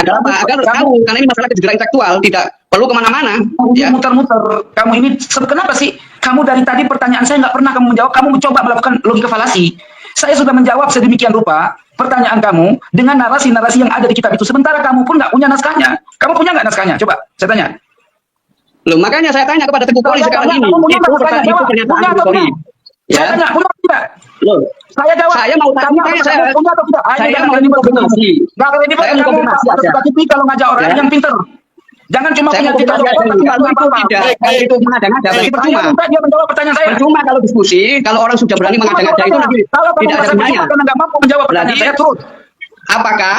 adalah agar kamu, karena ini masalah kejujuran intelektual, tidak perlu kemana-mana. Ya. Muter-muter. Kamu ini kenapa sih? Kamu dari tadi pertanyaan saya nggak pernah kamu menjawab. Kamu mencoba melakukan logika falasi. Saya sudah menjawab sedemikian rupa pertanyaan kamu dengan narasi-narasi yang ada di kitab itu. Sementara kamu pun nggak punya naskahnya. Kamu punya nggak naskahnya? Coba saya tanya. Loh, makanya saya tanya kepada Teguh Kori sekarang ini. Itu pernyataan Teguh Kori. Ya. Saya tanya, punya tidak? Loh, saya jawab. saya mau tanya, saya punya atau tidak? Saya mau konfirmasi. Nggak kredibel kamu kalau ngajak orang yang pinter. Jangan cuma punya tiga kalau itu tidak, kalau itu mengada-ngada berarti percuma. Dia menjawab pertanyaan saya. Percuma kalau diskusi, kalau orang sudah berani mengada-ngada itu nanti tidak ada gunanya. Karena nggak mampu menjawab pertanyaan saya terus. Apakah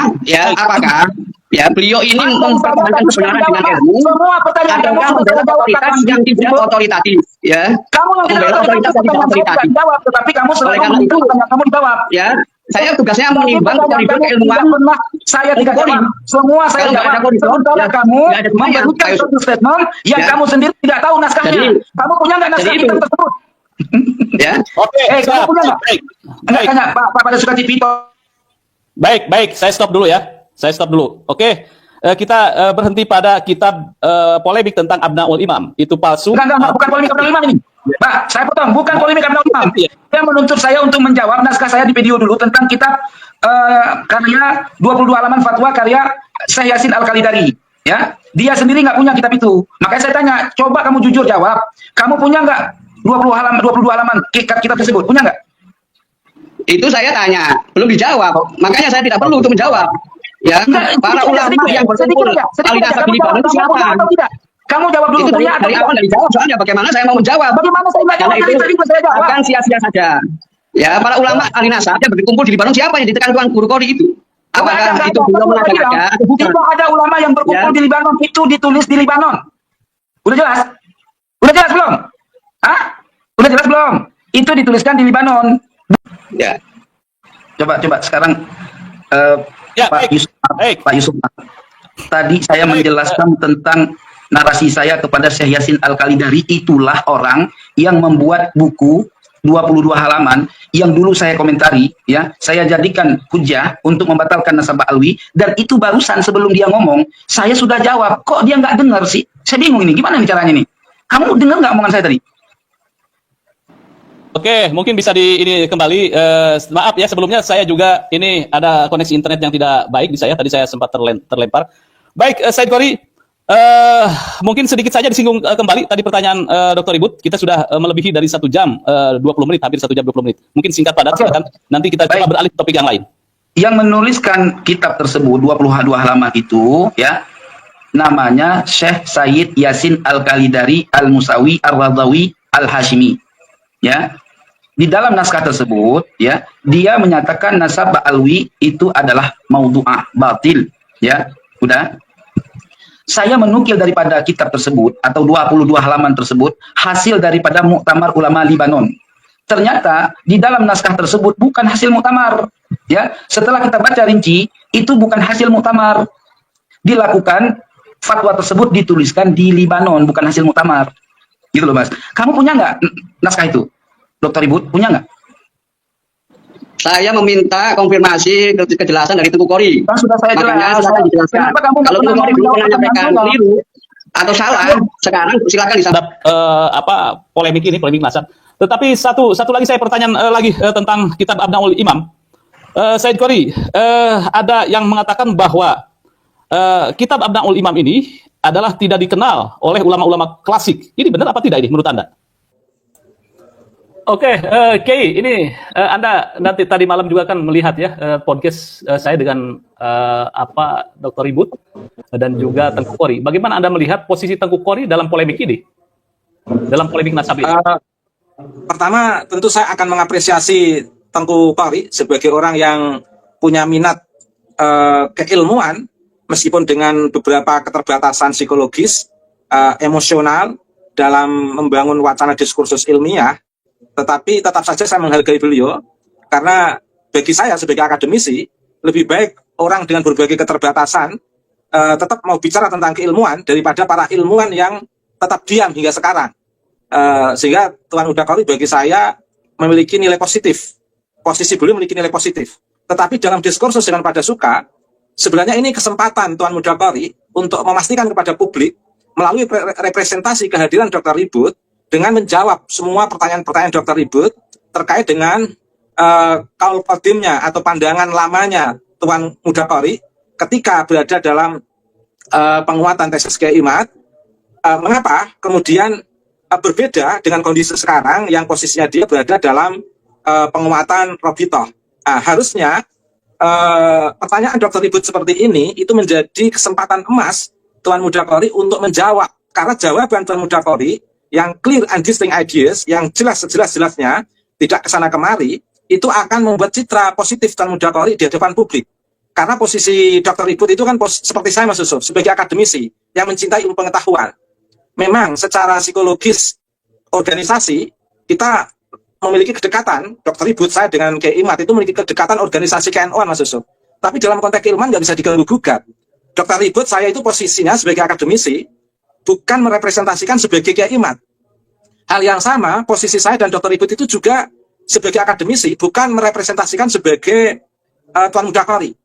beliau ini mempertahankan kebenaran dengan ilmu? Semua pertanyaan kamu membela otoritas yang tidak otoritatif, ya? Kamu yang membela otoritas yang tidak otoritatif. Jawab, tetapi kamu selalu itu kamu dijawab. Ya, saya tugasnya menimbang koridor keilmuan. Saya tidak jawab. Semua saya jawab. Sementara kamu memberikan satu statement yang kamu sendiri tidak tahu naskahnya. Kamu punya nggak naskah kitab tersebut? Ya. Oke. Kamu punya nggak? Enggak, Pak pada suka Cipito. Baik, saya stop dulu ya. Oke, kita berhenti pada kitab polemik tentang Abnaul Imam. Itu palsu. Bukan polemik Abnaul Imam ini. Pak, saya potong. Bukan polemik Abnaul Imam. Dia menuntut saya untuk menjawab naskah saya di video dulu tentang kitab karya 22 halaman fatwa karya Syekh Yasin Al-Khalidari. Ya, dia sendiri nggak punya kitab itu. Makanya saya tanya, coba kamu jujur jawab. Kamu punya nggak 22 halaman kitab tersebut? Punya nggak? Itu saya tanya, belum dijawab. Makanya saya tidak perlu untuk menjawab. Ya, para ulama yang berkumpul ahli nasab di Libanon siapa? Kamu jawab dulu. Itu dari awal dari jawab. Soalnya bagaimana saya mau menjawab? Bagaimana saya nggak jawab? Itu akan sia-sia saja. Ya, para ulama ahli nasab yang berkumpul di Libanon siapa yang ditekan Tuan Guru Kori itu? Apakah itu belum mengada-ngada? Itu ada ulama yang berkumpul di Libanon, itu ditulis di Libanon. Udah jelas? Udah jelas belum? Hah? Udah jelas belum? Itu dituliskan di Libanon. Ya. Coba sekarang Pak Yusuf. Tadi saya menjelaskan tentang narasi saya kepada Syekh Yasin Al-Khalidari. Itulah orang yang membuat buku 22 halaman yang dulu saya komentari, ya, saya jadikan hujah untuk membatalkan nasabah alwi, dan itu barusan sebelum dia ngomong, saya sudah jawab. Kok dia nggak dengar sih? Saya bingung ini, gimana nih caranya nih? Kamu dengar nggak omongan saya tadi? Oke, mungkin bisa ini kembali. Maaf ya, sebelumnya saya juga ini ada koneksi internet yang tidak baik di saya. Tadi saya sempat terlempar. Baik, Said Kori, mungkin sedikit saja disinggung kembali tadi pertanyaan Dr. Ribut. Kita sudah melebihi dari 1 jam 20 menit, hampir 1 jam 20 menit. Mungkin singkat padat, silakan. Nanti kita coba beralih ke topik yang lain. Yang menuliskan kitab tersebut 22 halaman itu, ya, namanya Syekh Sayyid Yasin Al-Khalidari Al-Musawi Ar-Radhawi Al-Hashimi. Ya. Di dalam naskah tersebut, ya, dia menyatakan nasabah alwi itu adalah maudhu'ah, batil, ya. Udah. Saya menukil daripada kitab tersebut atau 22 halaman tersebut hasil daripada muktamar ulama Libanon. Ternyata di dalam naskah tersebut bukan hasil muktamar, ya. Setelah kita baca rinci, itu bukan hasil muktamar. Dilakukan fatwa tersebut dituliskan di Libanon, bukan hasil muktamar. Gitu loh, Mas. Kamu punya nggak naskah itu? Dr. Ribut, punya nggak? Saya meminta konfirmasi kejelasan dari Teguh Kori. Sudah saya jelaskan. Kalau Teguh Kori belum pernah menyampaikan keliru atau salah, sekarang silakan disampaikan. Polemik nasab. Tetapi satu lagi saya pertanyaan lagi tentang kitab Abnaul Imam. Said Kori, ada yang mengatakan bahwa kitab Abnaul Imam ini adalah tidak dikenal oleh ulama-ulama klasik. Ini benar apa tidak ini menurut Anda? Oke, Kay, ini Anda nanti tadi malam juga kan melihat ya podcast saya dengan Dr. Ribut dan juga Tengku Kori. Bagaimana Anda melihat posisi Tengku Kori dalam polemik ini? Dalam polemik nasab ini? Pertama, tentu saya akan mengapresiasi Tengku Kori sebagai orang yang punya minat keilmuan, meskipun dengan beberapa keterbatasan psikologis, emosional dalam membangun wacana diskursus ilmiah. Tetapi tetap saja saya menghargai beliau, karena bagi saya sebagai akademisi, lebih baik orang dengan berbagai keterbatasan tetap mau bicara tentang keilmuan daripada para ilmuwan yang tetap diam hingga sekarang. Sehingga Tuan Huda Kori bagi saya memiliki nilai positif. Posisi beliau memiliki nilai positif. Tetapi dalam diskursus dengan pada suka, sebenarnya ini kesempatan Tuan Mudakori untuk memastikan kepada publik melalui representasi kehadiran Dr. Ribut dengan menjawab semua pertanyaan-pertanyaan Dr. Ribut terkait dengan kaul qadimnya atau pandangan lamanya Tuan Mudakori ketika berada dalam penguatan tesis Kiai Imad. Mengapa kemudian berbeda dengan kondisi sekarang yang posisinya dia berada dalam penguatan Robitoh. Harusnya pertanyaan Dr. Ribut seperti ini itu menjadi kesempatan emas Tuan Mudakori untuk menjawab, karena jawaban Tuan Mudakori yang clear and distinct ideas, yang jelas sejelas-jelasnya, tidak kesana kemari, itu akan membuat citra positif Tuan Mudakori di hadapan publik. Karena posisi Dr. Ribut itu kan seperti saya Mas Yusuf, sebagai akademisi yang mencintai ilmu pengetahuan. Memang secara psikologis organisasi kita memiliki kedekatan, Dr. Ribut saya dengan Kiai Imad itu memiliki kedekatan organisasi KNO-an Mas Yusuf. Tapi dalam konteks ilmuwan nggak bisa diganggu-gugat. Dr. Ribut saya itu posisinya sebagai akademisi bukan merepresentasikan sebagai Kiai Imad. Hal yang sama posisi saya dan Dr. Ribut itu juga sebagai akademisi bukan merepresentasikan sebagai Tuan Mudakori.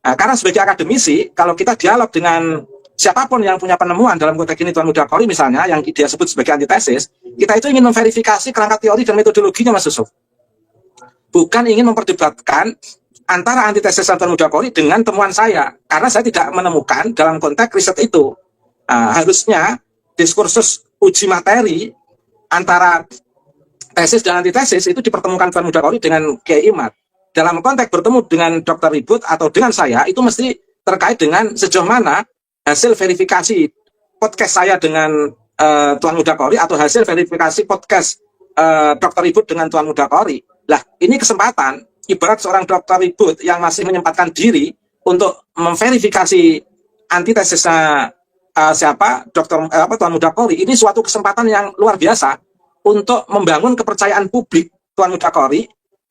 Karena sebagai akademisi kalau kita dialog dengan siapapun yang punya penemuan dalam konteks ini Tuan Mudakori misalnya yang dia sebut sebagai antitesis, kita itu ingin memverifikasi kerangka teori dan metodologinya Mas Yusuf. Bukan ingin memperdebatkan antara antitesis Tuan Mudakori dengan temuan saya, karena saya tidak menemukan dalam konteks riset itu. Harusnya diskursus uji materi antara tesis dan antitesis itu dipertemukan Tuan Mudakori dengan Kiai Imad. Dalam konteks bertemu dengan Dr. Ribut atau dengan saya, itu mesti terkait dengan sejauh mana hasil verifikasi podcast saya dengan Tuan Mudakori atau hasil verifikasi podcast Dr. Ribut dengan Tuan Mudakori. Lah, ini kesempatan ibarat seorang Dr. Ribut yang masih menyempatkan diri untuk memverifikasi antitesisnya Tuan Mudakori. Ini suatu kesempatan yang luar biasa untuk membangun kepercayaan publik Tuan Mudakori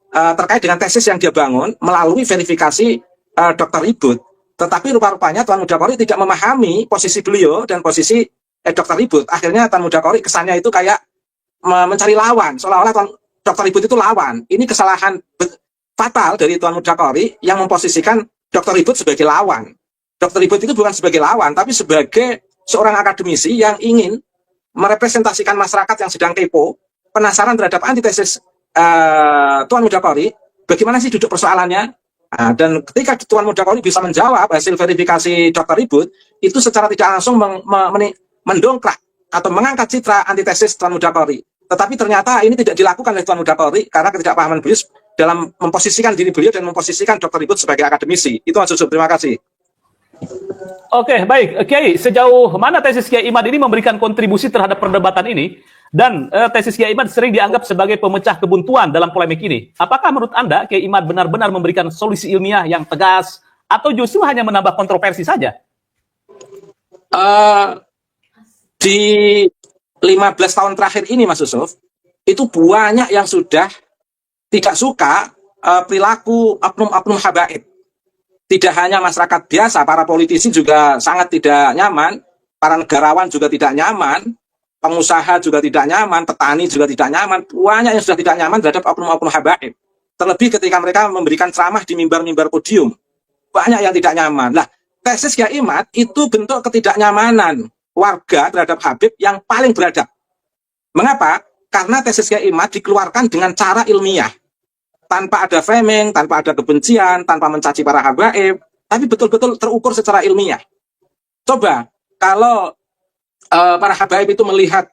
terkait dengan tesis yang dia bangun melalui verifikasi Dr. Ribut. Tetapi rupa-rupanya Tuan Mudakori tidak memahami posisi beliau dan posisi Dr. Ribut. Akhirnya Tuan Mudakori kesannya itu kayak mencari lawan, seolah-olah Dr. Ribut itu lawan. Ini kesalahan fatal dari Tuan Mudakori yang memposisikan Dr. Ribut sebagai lawan. Dr. Ribut itu bukan sebagai lawan, tapi sebagai seorang akademisi yang ingin merepresentasikan masyarakat yang sedang kepo, penasaran terhadap antitesis Tuan Mudakori, bagaimana sih duduk persoalannya. Dan ketika Tuan Mudakori bisa menjawab hasil verifikasi Dr. Ribut, itu secara tidak langsung mendongkrak atau mengangkat citra antitesis Tuan Mudakori. Tetapi ternyata ini tidak dilakukan oleh Tuan Mudakori karena ketidakpahaman beliau dalam memposisikan diri beliau dan memposisikan Dr. Ribut sebagai akademisi. Itu Mas Yusuf, terima kasih. Oke, baik. Kiai, sejauh mana tesis Kiai Imad ini memberikan kontribusi terhadap perdebatan ini? Dan tesis Kiai Imad sering dianggap sebagai pemecah kebuntuan dalam polemik ini. Apakah menurut Anda Kiai Imad benar-benar memberikan solusi ilmiah yang tegas atau justru hanya menambah kontroversi saja? Di 15 tahun terakhir ini Mas Yusuf, itu banyak yang sudah tidak suka perilaku oknum-oknum habaib. Tidak hanya masyarakat biasa, para politisi juga sangat tidak nyaman, para negarawan juga tidak nyaman, pengusaha juga tidak nyaman, petani juga tidak nyaman, banyak yang sudah tidak nyaman terhadap oknum-oknum habaib. Terlebih ketika mereka memberikan ceramah di mimbar-mimbar podium, banyak yang tidak nyaman. Lah, tesis Kiai Imad itu bentuk ketidaknyamanan warga terhadap Habib yang paling beradab. Mengapa? Karena tesis Kiai Imad dikeluarkan dengan cara ilmiah. Tanpa ada framing, tanpa ada kebencian, tanpa mencaci para habaib, tapi betul-betul terukur secara ilmiah. Coba, kalau para habaib itu melihat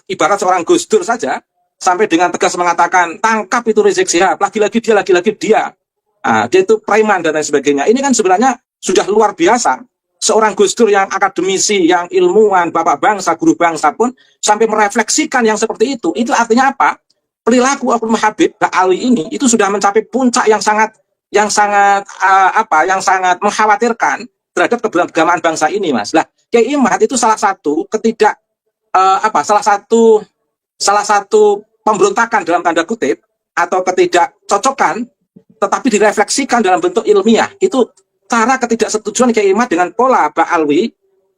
ibarat seorang Gus Dur saja, sampai dengan tegas mengatakan, tangkap itu Rizik Syihab, lagi-lagi dia. Dia itu preman dan lain sebagainya. Ini kan sebenarnya sudah luar biasa. Seorang Gus Dur yang akademisi, yang ilmuwan, bapak bangsa, guru bangsa pun sampai merefleksikan yang seperti itu. Itu artinya apa? Perilaku oknum Habib Ba'alwi ini itu sudah mencapai puncak yang sangat mengkhawatirkan terhadap keberagaman bangsa ini, Mas. Lah, Kiai Imad itu salah satu pemberontakan dalam tanda kutip atau ketidakcocokan, tetapi direfleksikan dalam bentuk ilmiah. Itu cara ketidaksetujuan Kiai Imad dengan pola Ba'alwi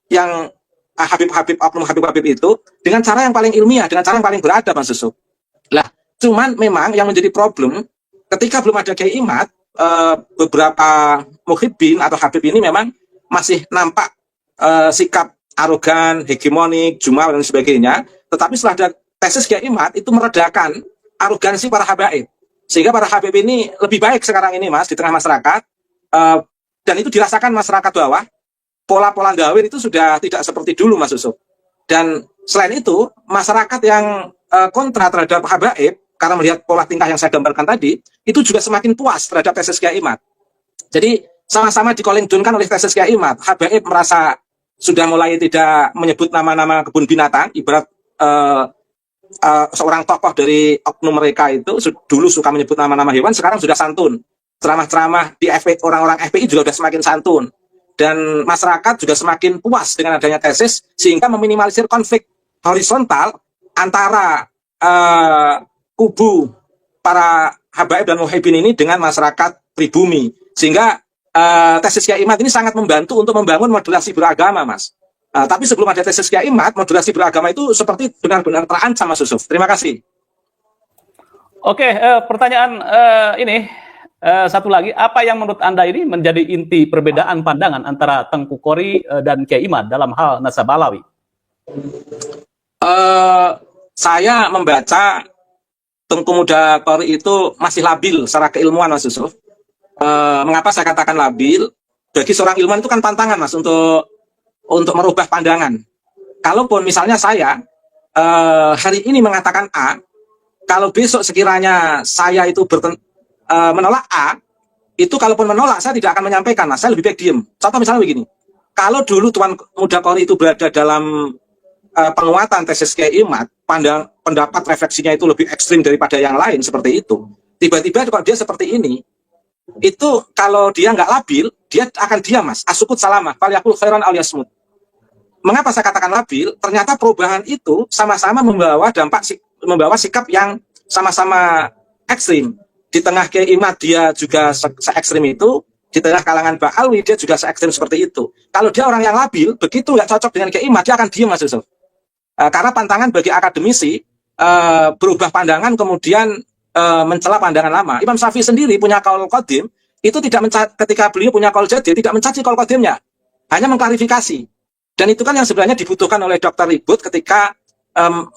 yang oknum Habib itu dengan cara yang paling ilmiah, dengan cara yang paling beradab, Mas Yusuf. Lah, cuman memang yang menjadi problem ketika belum ada Kiai Imad, beberapa muhibbin atau habib ini memang masih nampak sikap arogan, hegemonik, jumal dan sebagainya. Tetapi setelah ada tesis Kiai Imad itu meredakan arogansi para habaib. Sehingga para habib ini lebih baik sekarang ini Mas di tengah masyarakat. Dan itu dirasakan masyarakat bawah. Pola-pola gawin itu sudah tidak seperti dulu Mas Yusuf. Dan selain itu masyarakat yang kontra terhadap habaib karena melihat pola tingkah yang saya gambarkan tadi itu juga semakin puas terhadap tesis Kiai Imad. Jadi sama-sama dikolengdunkan oleh tesis Kiai Imad. Habaib merasa sudah mulai tidak menyebut nama-nama kebun binatang, ibarat seorang tokoh dari oknum mereka itu dulu suka menyebut nama-nama hewan, sekarang sudah santun. Ceramah-ceramah di FPI, orang-orang FPI juga sudah semakin santun. Dan masyarakat juga semakin puas dengan adanya tesis, sehingga meminimalisir konflik horizontal antara kubu para habaib dan muhibbin ini dengan masyarakat pribumi. Sehingga tesis Kiai Imad ini sangat membantu untuk membangun moderasi beragama, Mas. Tapi sebelum ada tesis Kiai Imad, moderasi beragama itu seperti benar-benar terancam, Mas Yusuf. Terima kasih. Oke, pertanyaan ini satu lagi, apa yang menurut Anda ini menjadi inti perbedaan pandangan antara Tengku Qori dan Kiai Imad dalam hal nasab alawi? Saya membaca Tengku Muda Qori itu masih labil secara keilmuan, Mas Yusuf. Mengapa saya katakan labil? Bagi seorang ilmuwan itu kan tantangan, Mas, untuk merubah pandangan. Kalaupun misalnya saya hari ini mengatakan A, kalau besok sekiranya saya itu menolak A, itu kalaupun menolak saya tidak akan menyampaikan, Mas. Saya lebih baik diem. Contoh misalnya begini, kalau dulu Tuan Muda Qori itu berada dalam penguatan tesis Kiai Imad, pendapat refleksinya itu lebih ekstrim daripada yang lain seperti itu. Tiba-tiba kalau dia seperti ini, itu kalau dia nggak labil, dia akan diam, Mas. Asukut salamah, falyakul khairan al yasmut. Mengapa saya katakan labil? Ternyata perubahan itu sama-sama membawa sikap yang sama-sama ekstrim. Di tengah Kiai Imad dia juga se-ekstrim itu, di tengah kalangan Ba'alwi dia juga se-ekstrim seperti itu. Kalau dia orang yang labil, begitu nggak cocok dengan Kiai Imad, dia akan diam, Mas Yusuf. Karena pantangan bagi akademisi berubah pandangan kemudian mencela pandangan lama. Imam Syafi'i sendiri punya qaul qadim, itu tidak ketika beliau punya qaul jadid, tidak mencaci qaul qadimnya, hanya mengklarifikasi. Dan itu kan yang sebenarnya dibutuhkan oleh Dr. Ribut ketika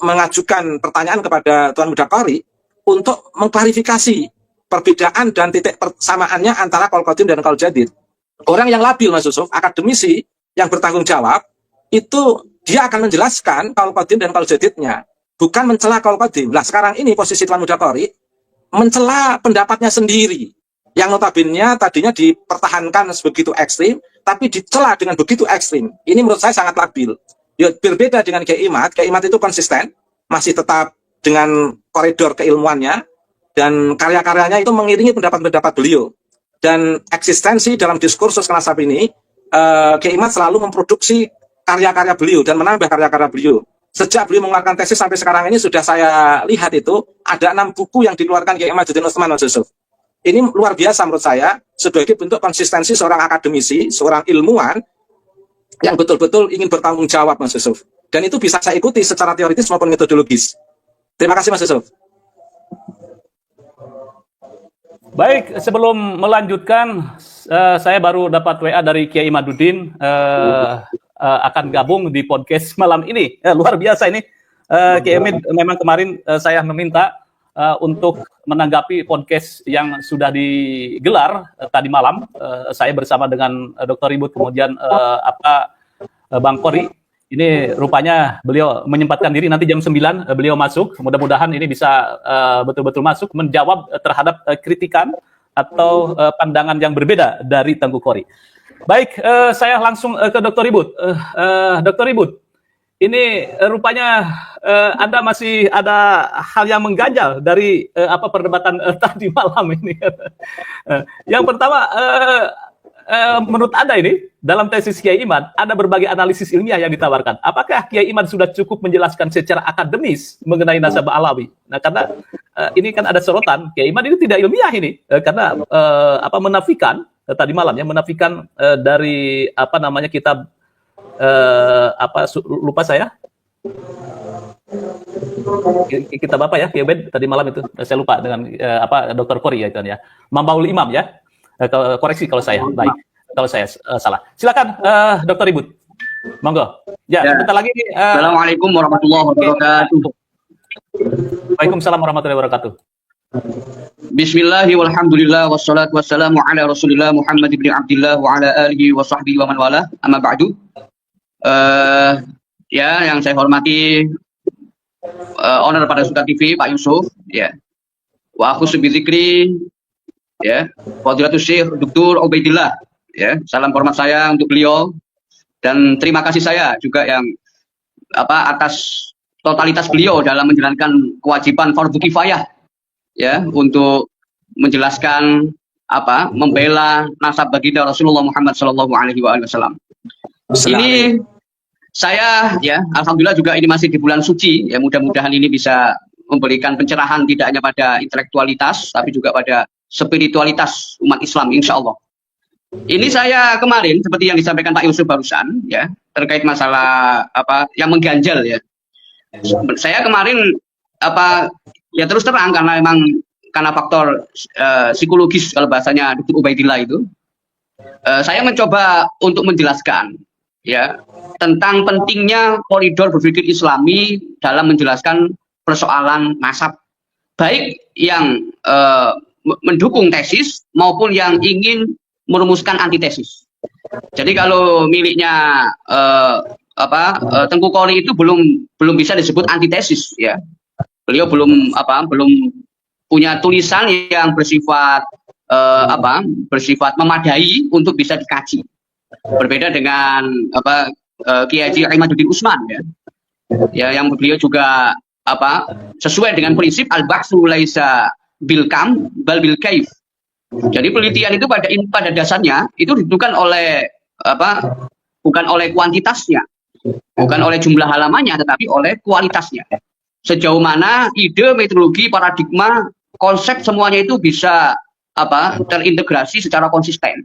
mengajukan pertanyaan kepada Tuan Muda Qori untuk mengklarifikasi perbedaan dan titik persamaannya antara qaul qadim dan qaul jadid. Orang yang labil, Mas Yusuf, akademisi yang bertanggung jawab, itu dia akan menjelaskan qaul qadim dan qaul jadidnya, bukan mencela qaul qadim. Nah, sekarang ini posisi Tuan Muda Qori mencela pendapatnya sendiri yang notabene tadinya dipertahankan sebegitu ekstrim, tapi dicela dengan begitu ekstrim. Ini menurut saya sangat labil. Ya, berbeda dengan Kiai Imad. Kiai Imad itu konsisten, masih tetap dengan koridor keilmuannya, dan karya-karyanya itu mengiringi pendapat-pendapat beliau. Dan eksistensi dalam diskursus nasab ini, Kiai Imad selalu memproduksi karya-karya beliau dan menambah karya-karya beliau. Sejak beliau mengeluarkan tesis sampai sekarang ini sudah saya lihat itu ada 6 buku yang dikeluarkan Kiai Imaduddin Utsman, Mas Yusuf. Ini luar biasa menurut saya sebagai bentuk konsistensi seorang akademisi, seorang ilmuwan yang betul-betul ingin bertanggung jawab, Mas Yusuf. Dan itu bisa saya ikuti secara teoritis maupun metodologis. Terima kasih, Mas Yusuf. Baik, sebelum melanjutkan, saya baru dapat WA dari Kiai Imaduddin akan gabung di podcast malam ini. Luar biasa ini. Kiai Imad memang kemarin saya meminta untuk menanggapi podcast yang sudah digelar tadi malam. Saya bersama dengan Dr. Ribut, kemudian Bang Qori. Ini rupanya beliau menyempatkan diri nanti jam 9 beliau masuk. Mudah-mudahan ini bisa betul-betul masuk menjawab terhadap kritikan atau pandangan yang berbeda dari Tengku Qori. Baik, saya langsung ke Dr. Ribut. Dr. Ribut, ini rupanya Anda masih ada hal yang mengganjal dari perdebatan tadi malam ini. Yang pertama, menurut Anda ini, dalam tesis Kiai Imad, ada berbagai analisis ilmiah yang ditawarkan. Apakah Kiai Imad sudah cukup menjelaskan secara akademis mengenai nasabah alawi? Nah, karena ini kan ada sorotan, Kiai Imad itu tidak ilmiah ini, karena menafikan, tadi malam ya, menafikan dari kitab, lupa saya, kitab apa ya, Kiai Ubed tadi malam itu, saya lupa dengan Dr. Qori ya, itu ya, Mambaul Imam ya. Koreksi kalau saya baik, kalau saya salah. Silakan Dr. Ribut. Monggo. Ya, Ya. sebentar lagi. Assalamualaikum warahmatullahi wabarakatuh. Waalaikumsalam warahmatullahi wabarakatuh. Bismillahi walhamdulillah wassalatu wassalamu ala rasulillah Muhammad ibn Abdillah wa ala alihi wa sahbihi wa man wala amma ba'du. Ya, yang saya hormati owner pada Suka TV Pak Yusuf, ya. Wa aku subizikri, ya, Fadilatul Syekh Dr. Ubaidillah, ya. Salam hormat saya untuk beliau dan terima kasih saya juga yang atas totalitas beliau dalam menjalankan kewajiban fardu kifayah, ya, untuk menjelaskan membela nasab baginda Rasulullah Muhammad Shallallahu Alaihi Wasallam. Ini saya, ya, alhamdulillah juga ini masih di bulan suci, ya, mudah-mudahan ini bisa memberikan pencerahan tidak hanya pada intelektualitas tapi juga pada spiritualitas umat Islam, insya Allah. Ini saya kemarin seperti yang disampaikan Pak Yusuf barusan, ya, terkait masalah yang mengganjal, ya. Saya kemarin ya terus terang karena faktor psikologis kalau bahasanya Dr. Ubaidillah itu, saya mencoba untuk menjelaskan, ya, tentang pentingnya koridor berpikir Islami dalam menjelaskan persoalan nasab, baik yang mendukung tesis maupun yang ingin merumuskan antitesis. Jadi kalau miliknya Tengku Qori itu belum bisa disebut antitesis, ya. Beliau belum punya tulisan yang bersifat memadai untuk bisa dikaji. Berbeda dengan Kiai Haji Imaduddin Utsman, ya. Ya, yang beliau juga sesuai dengan prinsip al-bahsu laisa bil kam bal bil kaif. Jadi penelitian itu pada dasarnya itu ditentukan oleh bukan oleh kuantitasnya, bukan oleh jumlah halamannya, tetapi oleh kualitasnya. Sejauh mana ide, metodologi, paradigma, konsep semuanya itu bisa terintegrasi secara konsisten.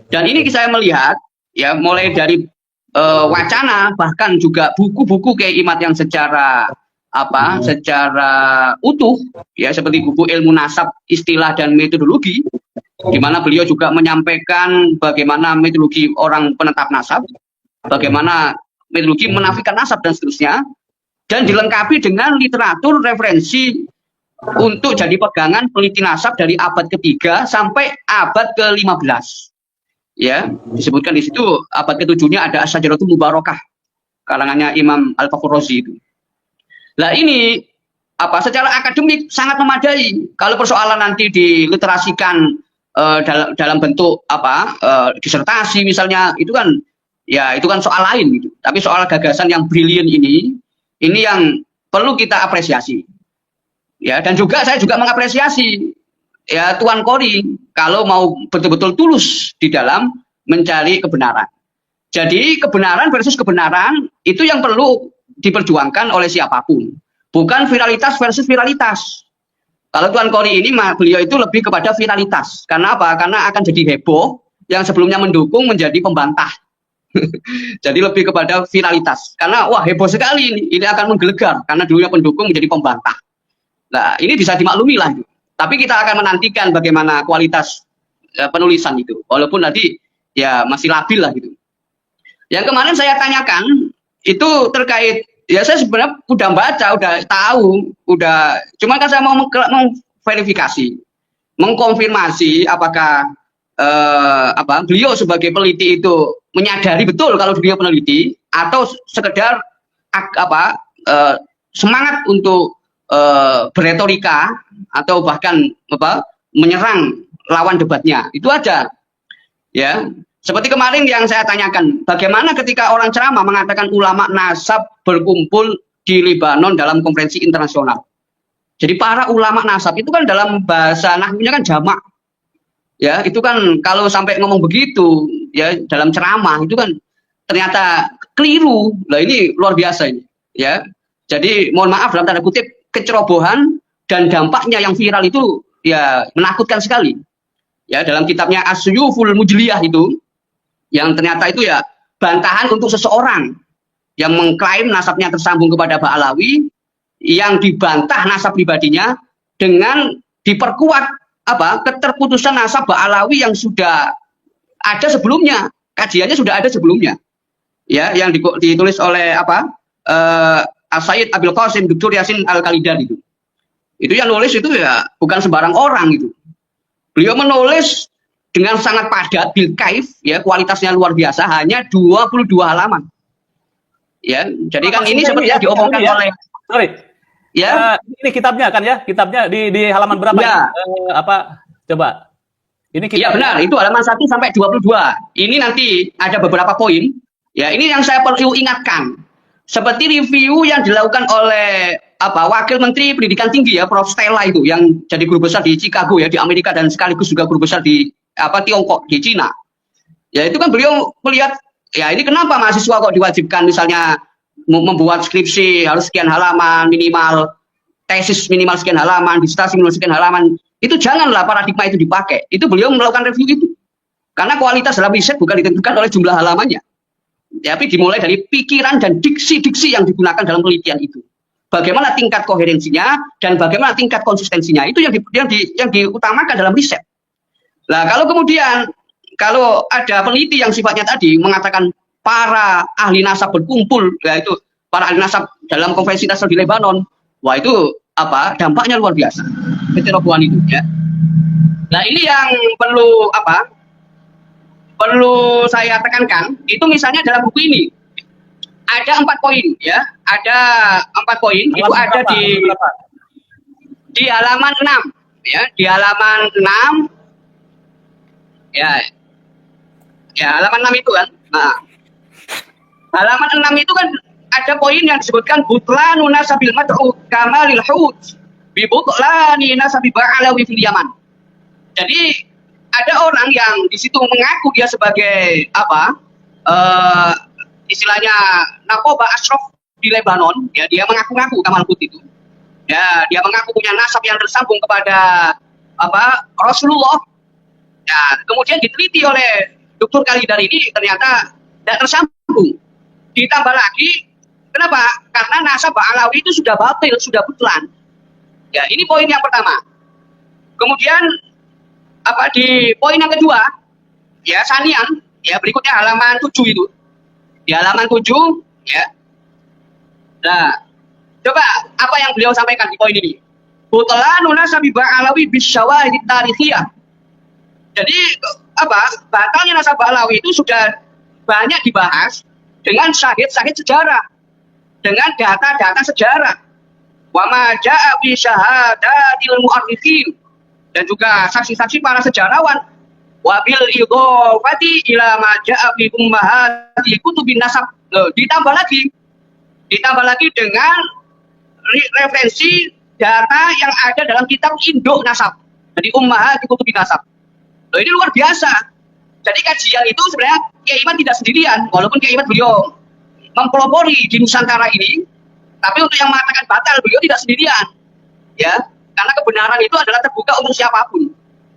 Dan ini saya melihat, ya, mulai dari wacana bahkan juga buku-buku Kiai Imad yang secara utuh, ya, seperti buku Ilmu Nasab, Istilah dan Metodologi, di mana beliau juga menyampaikan bagaimana metodologi orang penetap nasab, bagaimana metodologi menafikan nasab dan seterusnya, dan dilengkapi dengan literatur referensi untuk jadi pegangan peneliti nasab dari abad ke-3 sampai abad ke-15. Ya, disebutkan di situ abad ke-7-nya ada Asy-Syajaratul Mubarakah, kalangannya Imam Al-Fakhr Razi itu. Nah, ini secara akademik sangat memadai. Kalau persoalan nanti diliterasikan dalam bentuk disertasi misalnya, itu kan soal lain gitu. Tapi soal gagasan yang brilian ini yang perlu kita apresiasi. Ya, dan juga saya juga mengapresiasi, ya, Tuan Qori kalau mau betul-betul tulus di dalam mencari kebenaran. Jadi kebenaran versus kebenaran itu yang perlu diperjuangkan oleh siapapun, bukan viralitas versus viralitas. Kalau Tuan Qori ini beliau itu lebih kepada viralitas. Karena apa? Karena akan jadi heboh, yang sebelumnya mendukung menjadi pembantah. Jadi lebih kepada viralitas. Karena wah, heboh sekali ini akan menggelegar karena dulunya pendukung menjadi pembantah. Nah, ini bisa dimaklumi lah. Tapi kita akan menantikan bagaimana kualitas penulisan itu. Walaupun nanti ya masih labil lah gitu. Yang kemarin saya tanyakan itu terkait, ya, saya sebenarnya udah baca, udah tahu, cuma kan saya mau verifikasi, mengkonfirmasi apakah beliau sebagai peneliti itu menyadari betul kalau beliau peneliti atau sekedar semangat untuk beretorika atau bahkan menyerang lawan debatnya. Itu aja. Ya. Seperti kemarin yang saya tanyakan, bagaimana ketika orang ceramah mengatakan ulama nasab berkumpul di Lebanon dalam konferensi internasional. Jadi para ulama nasab itu kan dalam bahasa nahwunya kan jamak. Ya, itu kan kalau sampai ngomong begitu, ya, dalam ceramah itu kan ternyata keliru. Lah ini luar biasa ini, ya. Jadi mohon maaf dalam tanda kutip kecerobohan dan dampaknya yang viral itu ya menakutkan sekali. Ya, dalam kitabnya As-Suyuful Mujliyah itu, yang ternyata itu ya bantahan untuk seseorang yang mengklaim nasabnya tersambung kepada Ba'alawi, yang dibantah nasab pribadinya dengan diperkuat keterputusan nasab Ba'alawi yang sudah ada sebelumnya, kajiannya sudah ada sebelumnya, ya, yang ditulis oleh As-Sayyid Abil Qasim Dr. Yasin Al-Khalidari itu yang nulis itu ya bukan sembarang orang itu. Beliau menulis dengan sangat padat, bil kaif, ya, kualitasnya luar biasa, hanya 22 halaman. Ya, jadi kan ini seperti yang diomongkan oleh, sorry, ya, ini kitabnya kan ya, kitabnya di halaman berapa? Ya. Ini? Coba. Ini Iya benar, itu halaman 1 sampai 22. Ini nanti ada beberapa poin. Ya, ini yang saya perlu ingatkan. Seperti review yang dilakukan oleh Wakil Menteri Pendidikan Tinggi ya, Prof. Stella itu yang jadi guru besar di Chicago ya, di Amerika, dan sekaligus juga guru besar di Tiongkok, di Cina. Ya, itu kan beliau melihat, ya ini kenapa mahasiswa kok diwajibkan misalnya membuat skripsi harus sekian halaman minimal, tesis minimal sekian halaman, disertasi minimal sekian halaman. Itu janganlah paradigma itu dipakai. Itu beliau melakukan review itu. Karena kualitas dalam riset bukan ditentukan oleh jumlah halamannya. Tapi dimulai dari pikiran dan diksi-diksi yang digunakan dalam penelitian itu. Bagaimana tingkat koherensinya dan bagaimana tingkat konsistensinya. Itu yang diutamakan dalam riset. Nah, kalau kemudian kalau ada peneliti yang sifatnya tadi mengatakan para ahli nasab berkumpul, yaitu para ahli nasab dalam konferensi nasab di Lebanon, wah itu dampaknya luar biasa. Keterobohan itu ya. Nah, ini yang perlu saya tekankan, itu misalnya dalam buku ini ada 4 poin ya, ada 4 poin, itu ada di halaman 6 ya, di halaman 6 ya, halaman 6 itu kan. Nah, halaman 6 itu kan ada poin yang disebutkan butlanu nasabil mad'u kamalil hud bi butlani nasabi ba'alawi fil Yaman. Jadi ada orang yang di situ mengaku dia sebagai istilahnya Nakoba Ashraf di Lebanon, ya, dia mengaku-ngaku Kamal Hud itu. Ya, dia mengaku punya nasab yang tersambung kepada Rasulullah. Ya, kemudian diteliti oleh Dr. Khalidari ini ternyata tidak tersambung. Ditambah lagi, kenapa? Karena nasab Ba'alawi itu sudah batil, sudah butlan. Ya, ini poin yang pertama. Kemudian di poin yang kedua, ya, sanian, ya, berikutnya halaman 7 itu. Di halaman 7, ya. Nah, coba apa yang beliau sampaikan di poin ini. Butlanu nasabi Ba'alawi bisyawahid tarikhiyah. Jadi batalnya nasab Ba'alawi itu sudah banyak dibahas dengan syahid-syahid sejarah, dengan data-data sejarah. Wa ma jaa bi syahadatil mu'arrikhin, dan juga saksi-saksi para sejarawan. Wabil idhofati ila ma jaa bi ummahati kutubin nasab. Ditambah lagi dengan referensi data yang ada dalam kitab induk nasab. Jadi ummahati kutubin nasab. Ini luar biasa. Jadi kajian itu sebenarnya Kiai Iman tidak sendirian, walaupun Kiai Iman beliau mempelopori di Nusantara ini, tapi untuk yang mengatakan batal beliau tidak sendirian. Ya, karena kebenaran itu adalah terbuka untuk siapapun.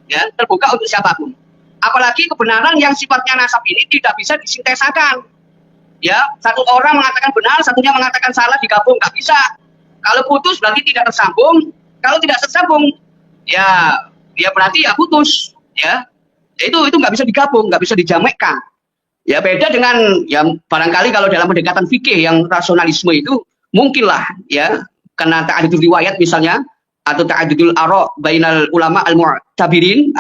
Ya, terbuka untuk siapapun. Apalagi kebenaran yang sifatnya nasab ini tidak bisa disintesakan. Ya, satu orang mengatakan benar, satunya mengatakan salah, digabung nggak bisa. Kalau putus berarti tidak tersambung. Kalau tidak tersambung, ya berarti ya putus. Ya, itu nggak bisa digabung, nggak bisa dijamekkan. Ya, beda dengan ya barangkali kalau dalam pendekatan fikih yang rasionalisme itu mungkinlah ya, karena ta'adudul riwayat misalnya, atau ta'adudul ara' bainal ulama al-mu'tabarin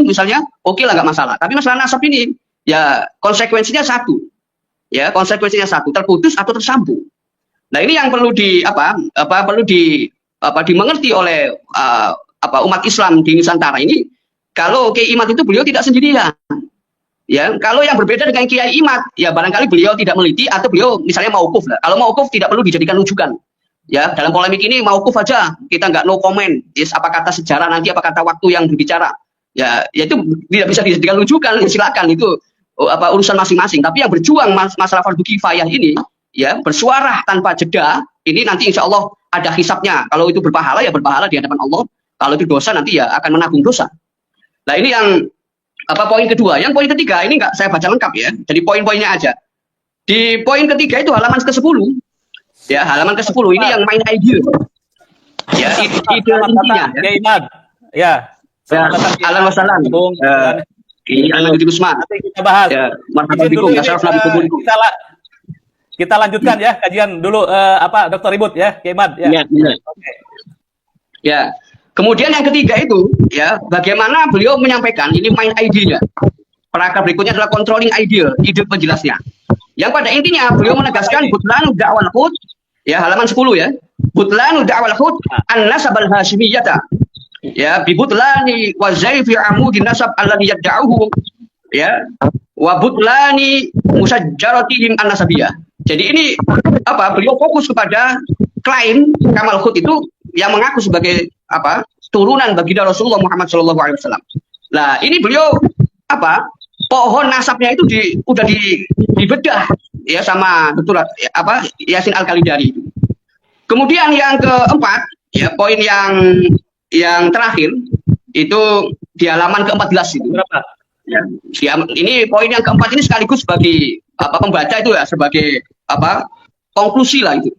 misalnya, oke lah, nggak masalah. Tapi masalah nasab ini ya konsekuensinya satu. Ya, konsekuensinya satu, terputus atau tersambung. Nah, ini yang perlu dimengerti oleh umat Islam di Nusantara ini. Kalau Kiai Imad itu beliau tidak sendirian. Ya, kalau yang berbeda dengan Kiai Imad, ya barangkali beliau tidak meliti atau beliau misalnya mauquf lah. Kalau mauquf tidak perlu dijadikan rujukan. Ya, dalam polemik ini mauquf aja, kita nggak no comment. Yes, apa kata sejarah nanti, apa kata waktu yang berbicara. Ya itu tidak bisa dijadikan rujukan, silakan itu urusan masing-masing. Tapi yang berjuang masalah fardu kifayah ini, ya bersuara tanpa jeda, ini nanti insya Allah ada hisabnya. Kalau itu berpahala ya berpahala di hadapan Allah. Kalau itu dosa nanti ya akan menanggung dosa. Nah, ini yang poin kedua. Yang poin ketiga ini nggak saya baca lengkap ya. Jadi poin-poinnya aja. Di poin ketiga itu halaman ke-10. Ya, halaman ke-10 ini yang main idea. Ya, ide intinya. Ya, Imad. Ya. Ya, Selamat datang, ahlan wa sahlan. Bung. Ini Ahmad Yudi Usman. Nanti kita bahas. Ya, marhaban Izin bikum, dulu ya ini, syarafna bikum. kita lanjutkan ya kajian dulu Dr. Ribut ya, Kemad ya. Ya, benar. Oke. Ya. Kemudian yang ketiga itu, ya, bagaimana beliau menyampaikan ini main ID-nya. Paragraf berikutnya adalah controlling idea, ide penjelasnya. Yang pada intinya beliau menegaskan butlanu da'wal hud, ya halaman 10 ya. Butlanu da'wal hud an-nasab al-hashimiyata. Ya, bi butlani wa zaifi amudin nasab alladhi yad'uhu, ya. Wa butlani musajjaratihim an-nasabiyah. Jadi ini apa? Beliau fokus kepada klaim Kamal Hud itu yang mengaku sebagai apa? Turunan baginda Rasulullah Muhammad SAW. Nah, ini beliau apa? Pohon nasabnya itu dibedah ya sama Dr. Yasin Al-Kalidari itu. Kemudian yang keempat, ya poin yang terakhir itu di halaman ke-14 itu. Berapa? Ya, ini poin yang keempat ini sekaligus bagi pembaca itu ya sebagai konklusi lah itu.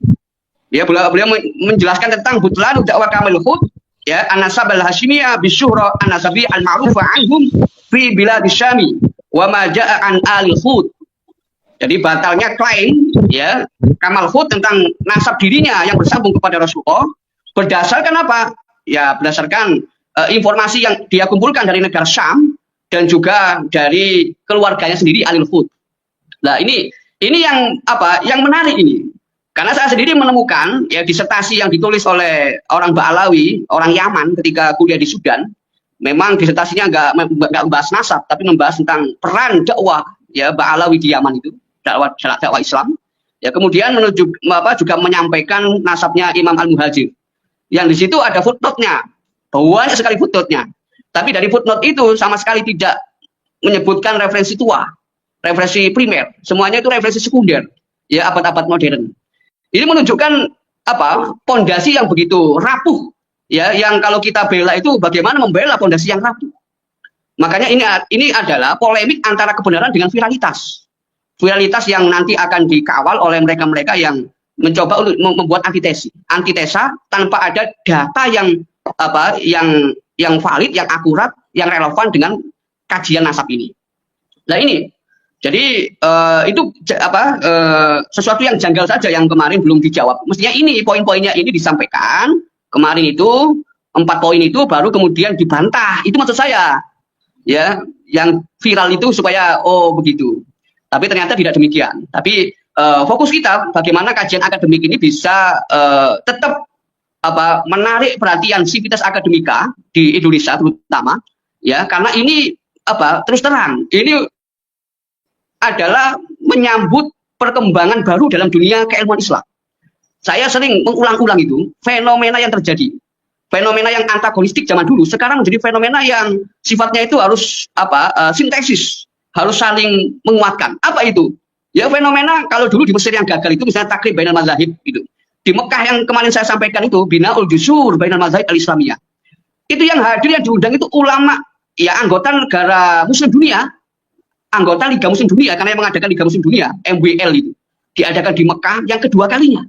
Ya, beliau menjelaskan tentang butlanu dakwah Kamal Hud, ya an-nasab al-hashimiyah bisyuhra an-nasabi al-ma'rufa anhum fi bilad syami wa ma ja'a an al-Hud. Jadi batalnya klaim ya Kamal Hud tentang nasab dirinya yang bersambung kepada Rasulullah berdasarkan apa? Ya berdasarkan informasi yang dia kumpulkan dari negara Syam dan juga dari keluarganya sendiri Alil Hud. Nah, ini yang yang menarik ini. Karena saya sendiri menemukan ya disertasi yang ditulis oleh orang Ba'alawi, orang Yaman ketika kuliah di Sudan, memang disertasinya nggak membahas nasab, tapi membahas tentang peran dakwah ya Ba'alawi di Yaman itu, dakwah Islam. Ya kemudian juga menyampaikan nasabnya Imam Al-Muhajir. Yang di situ ada footnote-nya, banyak sekali footnote-nya. Tapi dari footnote itu sama sekali tidak menyebutkan referensi tua, referensi primer, semuanya itu referensi sekunder, ya abad-abad modern. Ini menunjukkan pondasi yang begitu rapuh, ya yang kalau kita bela itu bagaimana membela pondasi yang rapuh. Makanya ini adalah polemik antara kebenaran dengan viralitas. Viralitas yang nanti akan dikawal oleh mereka-mereka yang mencoba untuk membuat antitesa tanpa ada data yang valid, yang akurat, yang relevan dengan kajian nasab ini. Nah ini, jadi itu sesuatu yang janggal saja yang kemarin belum dijawab. Mestinya ini poin-poinnya ini disampaikan kemarin itu 4 poin itu baru kemudian dibantah. Itu maksud saya, ya, yang viral itu supaya begitu. Tapi ternyata tidak demikian. Tapi fokus kita bagaimana kajian akademik ini bisa tetap menarik perhatian sivitas akademika di Indonesia terutama, ya karena ini terus terang ini adalah menyambut perkembangan baru dalam dunia keilmuan Islam. Saya sering mengulang-ulang itu fenomena yang terjadi, fenomena yang antagonistik zaman dulu sekarang menjadi fenomena yang sifatnya itu harus sintesis, harus saling menguatkan. Apa itu? Ya fenomena kalau dulu di Mesir yang gagal itu misalnya takrib bainal mazahib itu. Di Mekah yang kemarin saya sampaikan itu binaul jusur bainal mazahib al-islamiyah. Itu yang hadir yang diundang itu ulama ya anggota negara muslim dunia, anggota Liga Muslim Dunia karena yang mengadakan Liga Muslim Dunia, MWL itu. Diadakan di Mekah yang kedua kalinya.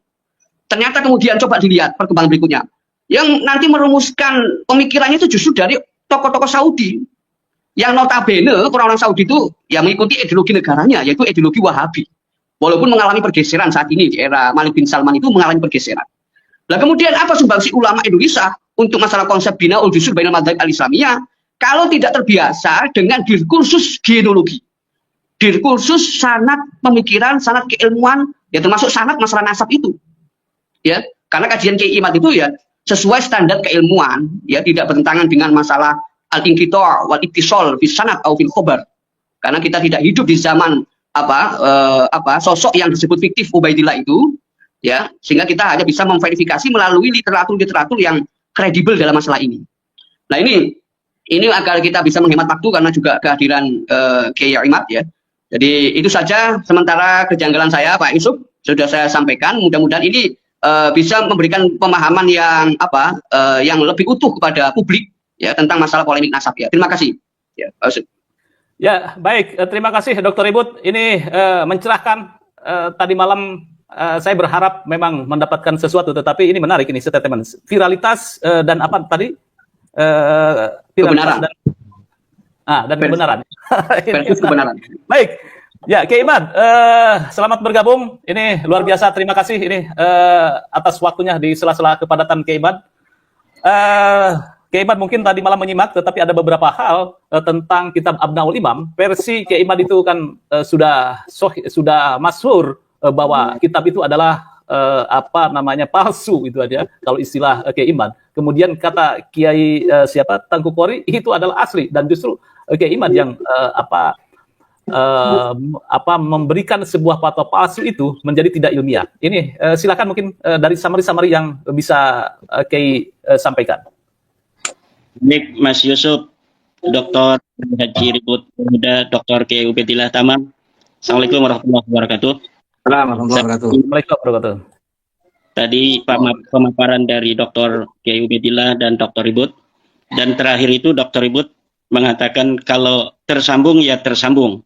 Ternyata kemudian coba dilihat perkembangan berikutnya. Yang nanti merumuskan pemikirannya itu justru dari tokoh-tokoh Saudi. Yang notabene orang-orang Saudi itu yang mengikuti ideologi negaranya, yaitu ideologi Wahabi. Walaupun mengalami pergeseran saat ini di era Malik bin Salman itu mengalami pergeseran. Nah kemudian apa sumbangsi ulama Indonesia untuk masalah konsep binaul jusur bainal madzhab al-islamiyah kalau tidak terbiasa dengan diskursus genealogi, diskursus sanad pemikiran, sanad keilmuan, ya termasuk sanad masalah nasab itu. Ya, karena kajian Kiai Imad itu ya sesuai standar keilmuan, ya tidak bertentangan dengan masalah al-inqita' wal ittisal fi sanad atau fil khabar. Karena kita tidak hidup di zaman sosok yang disebut fiktif Ubaidillah itu, ya sehingga kita hanya bisa memverifikasi melalui literatur yang kredibel dalam masalah ini. Nah ini agar kita bisa menghemat waktu karena juga kehadiran Kiai Imad ya. Jadi itu saja sementara kejanggalan saya Pak Yusuf sudah saya sampaikan. Mudah-mudahan ini bisa memberikan pemahaman yang yang lebih utuh kepada publik ya tentang masalah polemik nasab ya. Terima kasih. Ya, Pak Yusuf. Ya, baik. Terima kasih Dr. Ribut. Ini mencerahkan. Tadi malam saya berharap memang mendapatkan sesuatu, tetapi ini menarik ini statement. Viralitas dan apa tadi? Kebenaran. Dan kebenaran. Versus kebenaran. Baik. Ya, Kiai Imad, selamat bergabung. Ini luar biasa. Terima kasih ini atas waktunya di sela-sela kepadatan Kiai Imad. Kiai Imad mungkin tadi malam menyimak, tetapi ada beberapa hal tentang kitab Abnaul Imam. Versi Kiai Imad itu kan sudah masyhur bahwa kitab itu adalah palsu itu aja kalau istilah Kiai Imad. Kemudian kata Kiai Tangku Qori itu adalah asli, dan justru Kiai Imad yang memberikan sebuah fatwa palsu itu menjadi tidak ilmiah. Ini silakan mungkin dari summary yang bisa Kiai sampaikan. Baik, Mas Yusuf, Dr. Haji Ribut Muda, Dr. Kiai Ubedillah Tamam. Assalamualaikum warahmatullahi wabarakatuh. Assalamualaikum warahmatullahi wabarakatuh. Tadi pemaparan dari Dr. Kiai Ubedillah dan Dr. Ribut, dan terakhir itu Dr. Ribut mengatakan kalau tersambung ya tersambung,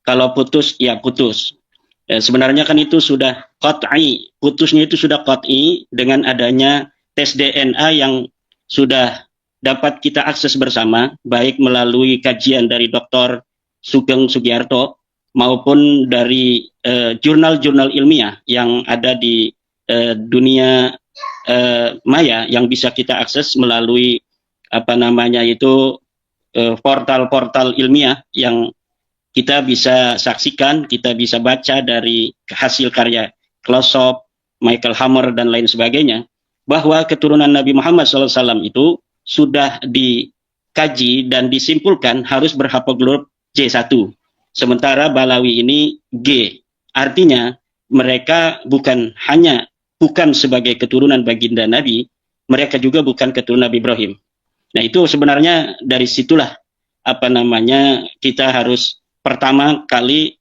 kalau putus ya putus. Sebenarnya kan itu sudah qat'i, putusnya itu sudah qat'i dengan adanya tes DNA yang sudah dapat kita akses bersama, baik melalui kajian dari Dr. Sugeng Sugiarto maupun dari jurnal-jurnal ilmiah yang ada di dunia maya yang bisa kita akses melalui portal-portal ilmiah yang kita bisa saksikan, kita bisa baca dari hasil karya Closop, Michael Hammer dan lain sebagainya, bahwa keturunan Nabi Muhammad SAW itu sudah dikaji dan disimpulkan harus berhaplogrup J1. Sementara Balawi ini G. Artinya mereka bukan sebagai keturunan baginda Nabi, mereka juga bukan keturunan Nabi Ibrahim. Nah, itu sebenarnya dari situlah kita harus pertama kali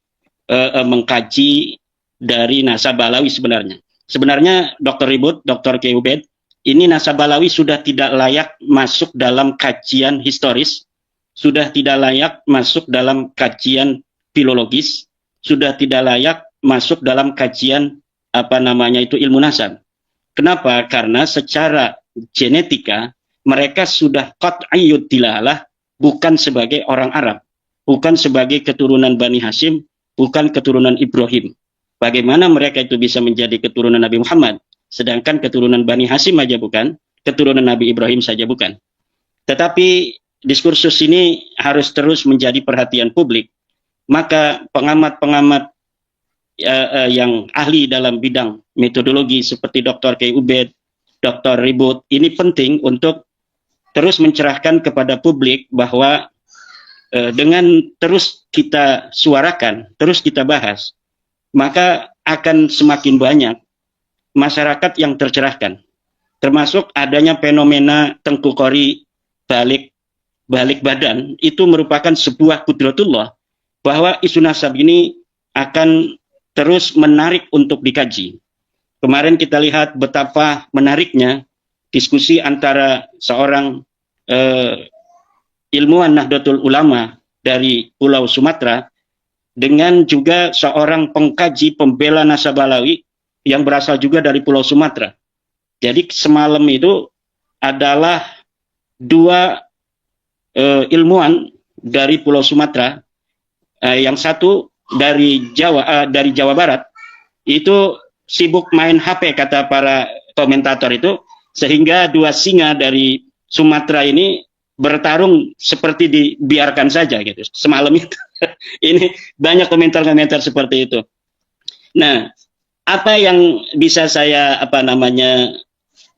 mengkaji dari nasab Balawi sebenarnya. Sebenarnya Dr. Ribut, Dr. Kiai Ubed, ini nasab Balawi sudah tidak layak masuk dalam kajian historis, sudah tidak layak masuk dalam kajian filologis, sudah tidak layak masuk dalam kajian ilmu nasab. Kenapa? Karena secara genetika mereka sudah qat'iyyud dilalah, bukan sebagai orang Arab, bukan sebagai keturunan Bani Hashim, bukan keturunan Ibrahim. Bagaimana mereka itu bisa menjadi keturunan Nabi Muhammad? Sedangkan keturunan Bani Hashim aja bukan, keturunan Nabi Ibrahim saja bukan. Tetapi diskursus ini harus terus menjadi perhatian publik. Maka pengamat-pengamat yang ahli dalam bidang metodologi seperti Dr. Kiai Ubed, Dr. Ribut, ini penting untuk terus mencerahkan kepada publik bahwa dengan terus kita suarakan, terus kita bahas, maka akan semakin banyak masyarakat yang tercerahkan, termasuk adanya fenomena Tengku Qori balik badan. Itu merupakan sebuah kudratullah bahwa isu nasab ini akan terus menarik untuk dikaji. Kemarin kita lihat betapa menariknya diskusi antara seorang ilmuwan Nahdlatul Ulama dari Pulau Sumatera dengan juga seorang pengkaji pembela nasab Balawi yang berasal juga dari Pulau Sumatera. Jadi semalam itu adalah dua ilmuwan dari Pulau Sumatera, yang satu dari Jawa Barat, itu sibuk main HP kata para komentator itu, sehingga dua singa dari Sumatera ini bertarung seperti dibiarkan saja gitu semalam itu. Ini banyak komentar-komentar seperti itu. Nah, apa yang bisa saya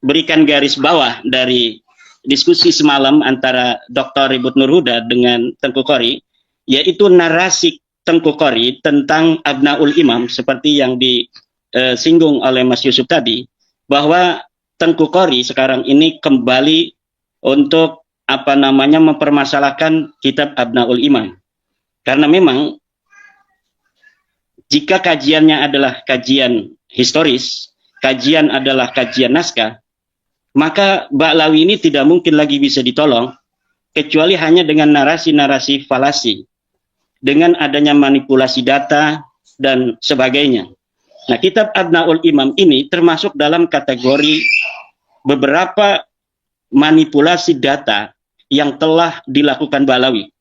berikan garis bawah dari diskusi semalam antara Dr. Ribut Nurhuda dengan Tengku Qori, yaitu narasi Tengku Qori tentang Abnaul Imam seperti yang disinggung oleh Mas Yusuf tadi, bahwa Tengku Qori sekarang ini kembali untuk mempermasalahkan kitab Abnaul Imam. Karena memang jika kajiannya adalah kajian historis, kajian adalah kajian naskah, maka Ba'lawi ini tidak mungkin lagi bisa ditolong kecuali hanya dengan narasi-narasi falasi, dengan adanya manipulasi data dan sebagainya. Nah, kitab Abnaul Imam ini termasuk dalam kategori beberapa manipulasi data yang telah dilakukan Balawi.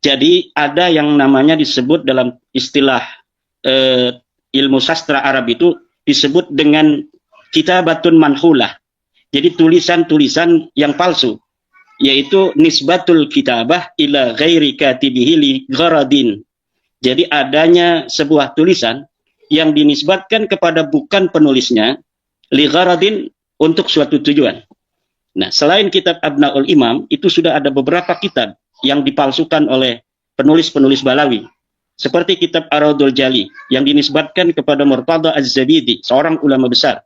Jadi ada yang namanya disebut dalam istilah ilmu sastra Arab itu disebut dengan kitabatun manhulah. Jadi tulisan-tulisan yang palsu, yaitu nisbatul kitabah ila ghairi katibihi li gharadin. Jadi adanya sebuah tulisan yang dinisbatkan kepada bukan penulisnya li gharadin untuk suatu tujuan. Nah, selain kitab Abnaul Imam, itu sudah ada beberapa kitab yang dipalsukan oleh penulis-penulis Balawi. Seperti kitab Ar-Raudul Jali yang dinisbatkan kepada Murtada Az-Zabidi, seorang ulama besar.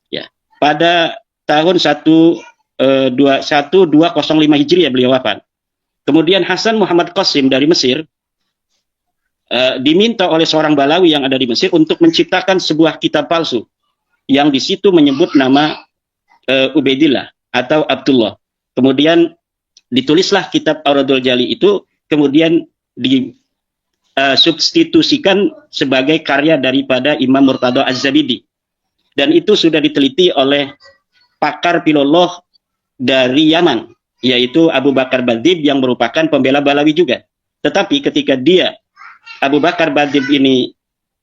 Ya, pada tahun 1205 Hijriah beliau wafat. Kemudian Hasan Muhammad Qasim dari Mesir diminta oleh seorang Balawi yang ada di Mesir untuk menciptakan sebuah kitab palsu yang di situ menyebut nama Ubaidillah atau Abdullah. Kemudian ditulislah kitab Ar-Raudul Jali itu, kemudian disubstitusikan sebagai karya daripada Imam Murtada Az-Zabidi. Dan itu sudah diteliti oleh pakar filolog dari Yaman, yaitu Abu Bakar Badib yang merupakan pembela Balawi juga. Tetapi ketika Abu Bakar Badib ini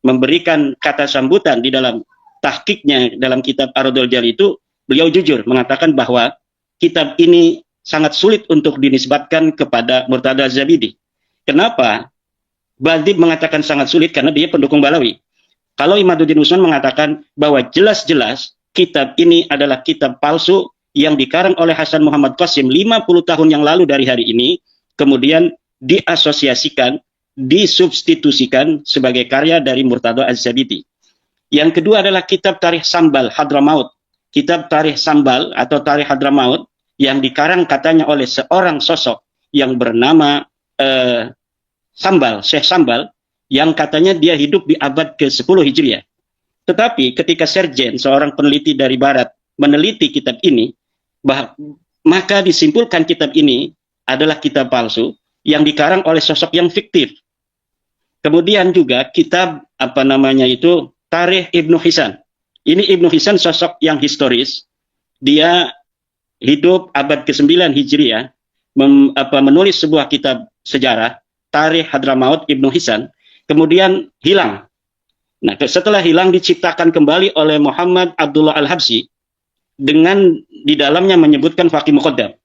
memberikan kata sambutan di dalam tahqiqnya dalam kitab Ar-Raudul Jali itu, beliau jujur mengatakan bahwa kitab ini sangat sulit untuk dinisbatkan kepada Murtada Az-Zabidi. Kenapa? Badib mengatakan sangat sulit karena dia pendukung Balawi. Kalau Imaduddin Usman mengatakan bahwa jelas-jelas kitab ini adalah kitab palsu yang dikarang oleh Hasan Muhammad Qasim 50 tahun yang lalu dari hari ini, kemudian diasosiasikan, disubstitusikan sebagai karya dari Murtada Az-Zabidi. Yang kedua adalah kitab Tarikh Sambal Hadramaut. Kitab Tarikh Sambal atau Tarikh Hadramaut yang dikarang katanya oleh seorang sosok yang bernama Sambal, Syekh Sambal, yang katanya dia hidup di abad ke-10 Hijriah. Tetapi ketika Serjen, seorang peneliti dari Barat, meneliti kitab ini, maka disimpulkan kitab ini adalah kitab palsu yang dikarang oleh sosok yang fiktif. Kemudian juga kitab Tarikh Ibnu Hisan. Ini Ibnu Hisan sosok yang historis. Dia hidup abad ke-9 Hijriah, menulis sebuah kitab sejarah, Tarikh Hadramaut Ibnu Hisan, kemudian hilang. Nah, setelah hilang diciptakan kembali oleh Muhammad Abdullah Al-Habsyi dengan di dalamnya menyebutkan Faqih Muqaddam.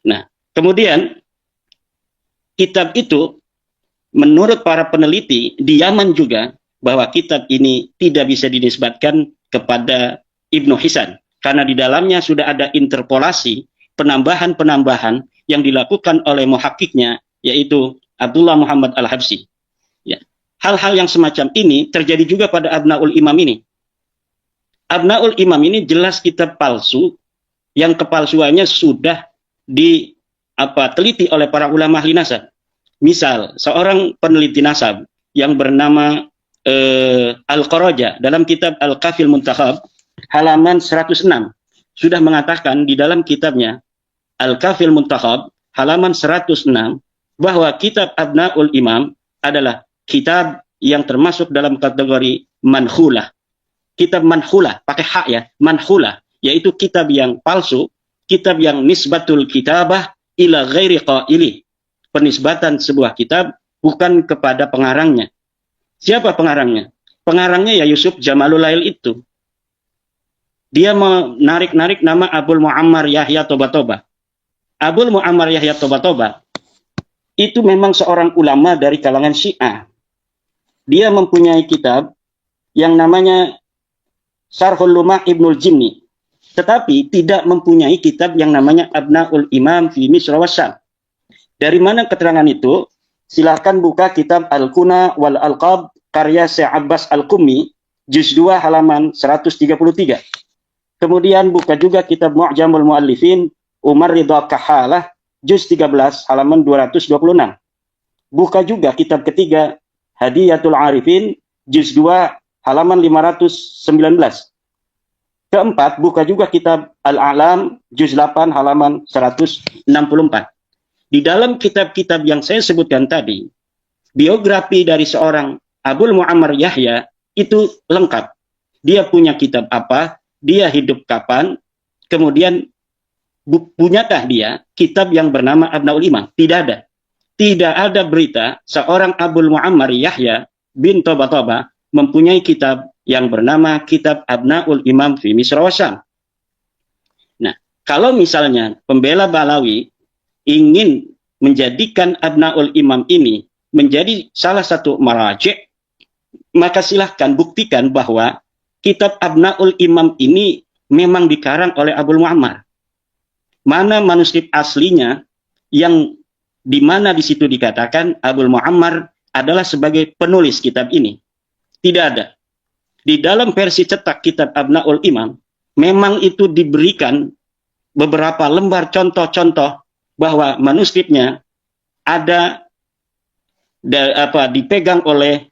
Nah, kemudian kitab itu menurut para peneliti di Yaman juga bahwa kitab ini tidak bisa dinisbatkan kepada Ibnu Hisan karena di dalamnya sudah ada interpolasi, penambahan-penambahan yang dilakukan oleh muhakkiknya, yaitu Abdullah Muhammad Al-Habsyi. Ya. Hal-hal yang semacam ini terjadi juga pada Abnaul Imam ini. Abnaul Imam ini jelas kitab palsu yang kepalsuannya sudah diteliti oleh para ulama ahli nasab. Misal, seorang peneliti nasab yang bernama Al-Qaraja dalam kitab Al-Kafil Muntakhab halaman 106 sudah mengatakan di dalam kitabnya Al-Kafil Muntakhab halaman 106 bahwa kitab Abnaul Imam adalah kitab yang termasuk dalam kategori manhulah. Kitab manhulah, pakai hak ya, manhulah, yaitu kitab yang palsu, kitab yang nisbatul kitabah ila ghairi qaili. Penisbatan sebuah kitab bukan kepada pengarangnya. Siapa pengarangnya? Pengarangnya ya Yusuf Jamalul Lail itu. Dia menarik-narik nama Abul Muammar Yahya Toba-Toba. Abul Muammar Yahya Toba-Toba itu memang seorang ulama dari kalangan Syiah. Dia mempunyai kitab yang namanya Syarhul Lumah Ibnul Jinni. Tetapi tidak mempunyai kitab yang namanya Abnaul Imam fi Misr wa Syam. Dari mana keterangan itu? Silahkan buka kitab Al-Kuna wal Alqab karya Syekh Abbas Al-Qummi, juz 2 halaman 133. Kemudian buka juga kitab Mu'jamul Mu'allifin Umar Ridha Kahalah, juz 13 halaman 226. Buka juga kitab ketiga Hadiyatul Arifin, juz 2 halaman 519. Keempat, buka juga kitab Al-A'lam, juz 8 halaman 164. Di dalam kitab-kitab yang saya sebutkan tadi, biografi dari seorang Abul Muammar Yahya itu lengkap. Dia punya kitab apa, dia hidup kapan, kemudian punyakah dia kitab yang bernama Abnaul Imam? Tidak ada. Tidak ada berita seorang Abul Muammar Yahya bin Toba mempunyai kitab yang bernama Kitab Abnaul Imam fi Misra wa Syam. Nah, kalau misalnya pembela Balawi ingin menjadikan Abnaul Imam ini menjadi salah satu maraji', maka silahkan buktikan bahwa kitab Abnaul Imam ini memang dikarang oleh Abul Muammar. Mana manuskrip aslinya yang di mana di situ dikatakan Abul Muammar adalah sebagai penulis kitab ini? Tidak ada. Di dalam versi cetak kitab Abnaul Imam, memang itu diberikan beberapa lembar contoh-contoh bahwa manuskripnya ada dipegang oleh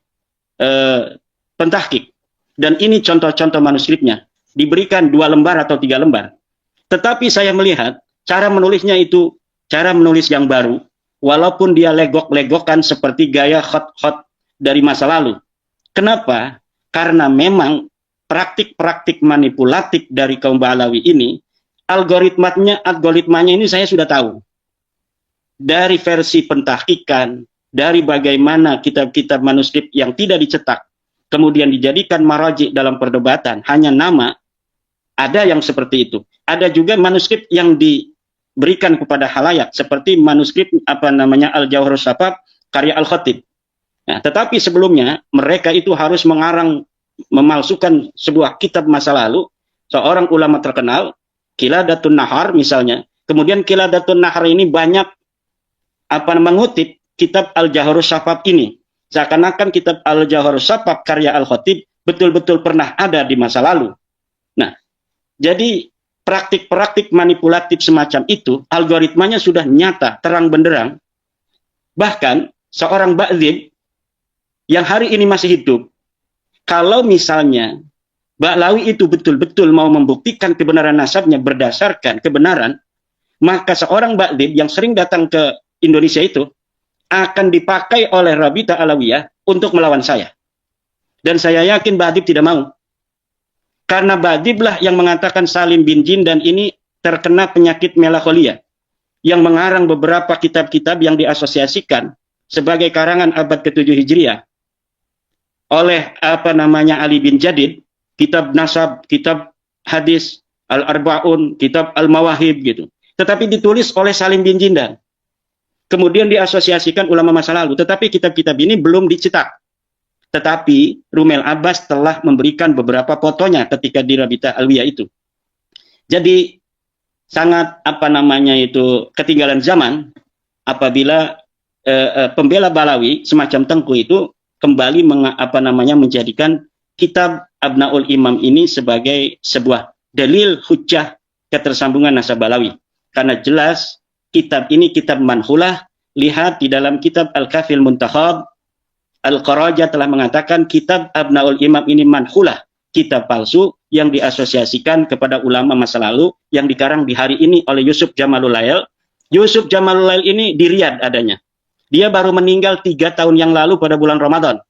pentahkik. Dan ini contoh-contoh manuskripnya. Diberikan 2 lembar atau 3 lembar. Tetapi saya melihat cara menulisnya itu cara menulis yang baru. Walaupun dia legok-legokan seperti gaya khot-khot dari masa lalu. Kenapa? Karena memang praktik-praktik manipulatif dari kaum Balawi ini, algoritmanya ini saya sudah tahu. Dari versi pentahkikan, dari bagaimana kitab-kitab manuskrip yang tidak dicetak, kemudian dijadikan maraji dalam perdebatan, hanya nama, ada yang seperti itu. Ada juga manuskrip yang diberikan kepada halayak, seperti manuskrip Al-Jawharus Safaf karya Al-Khatib. Nah, tetapi sebelumnya mereka itu harus memalsukan sebuah kitab masa lalu, seorang ulama terkenal, Qiladatun Nahar misalnya. Kemudian Qiladatun Nahar ini banyak mengutip kitab Al-Jawharus Safaf ini. Seakan-akan kitab Al-Jawharus Safaf karya Al-Khatib betul-betul pernah ada di masa lalu. Nah, jadi praktik-praktik manipulatif semacam itu, algoritmanya sudah nyata, terang benderang. Bahkan seorang Ba'dzib yang hari ini masih hidup, kalau misalnya Ba'lawi itu betul-betul mau membuktikan kebenaran nasabnya berdasarkan kebenaran, maka seorang Ba'dzib yang sering datang ke Indonesia itu akan dipakai oleh Rabita Alawiyah untuk melawan saya. Dan saya yakin Ba'dzib tidak mau. Karena Ba'dziblah yang mengatakan Salim bin Jindan ini terkena penyakit melankolia, yang mengarang beberapa kitab-kitab yang diasosiasikan sebagai karangan abad ke-7 Hijriah oleh Ali bin Jadid, kitab Nasab, kitab Hadis, Al-Arba'un, kitab Al-Mawahib gitu. Tetapi ditulis oleh Salim bin Jindan. Kemudian diasosiasikan ulama masa lalu, tetapi kitab-kitab ini belum dicetak. Tetapi Rumel Abbas telah memberikan beberapa fotonya ketika di Rabita Alawiyah itu. Jadi sangat ketinggalan zaman apabila pembela Balawi semacam Tengku itu kembali menjadikan kitab Abnaul Imam ini sebagai sebuah dalil hujjah ketersambungan nasab Balawi. Karena jelas kitab ini kitab manhulah. Lihat di dalam kitab Al-Kafil Muntakhab, Al-Qaraja telah mengatakan kitab Abnaul Imam ini manhulah, kitab palsu yang diasosiasikan kepada ulama masa lalu yang dikarang di hari ini oleh Yusuf Jamalul Lail. Yusuf Jamalul Lail ini di Riyadh adanya. Dia baru meninggal 3 tahun yang lalu pada bulan Ramadan.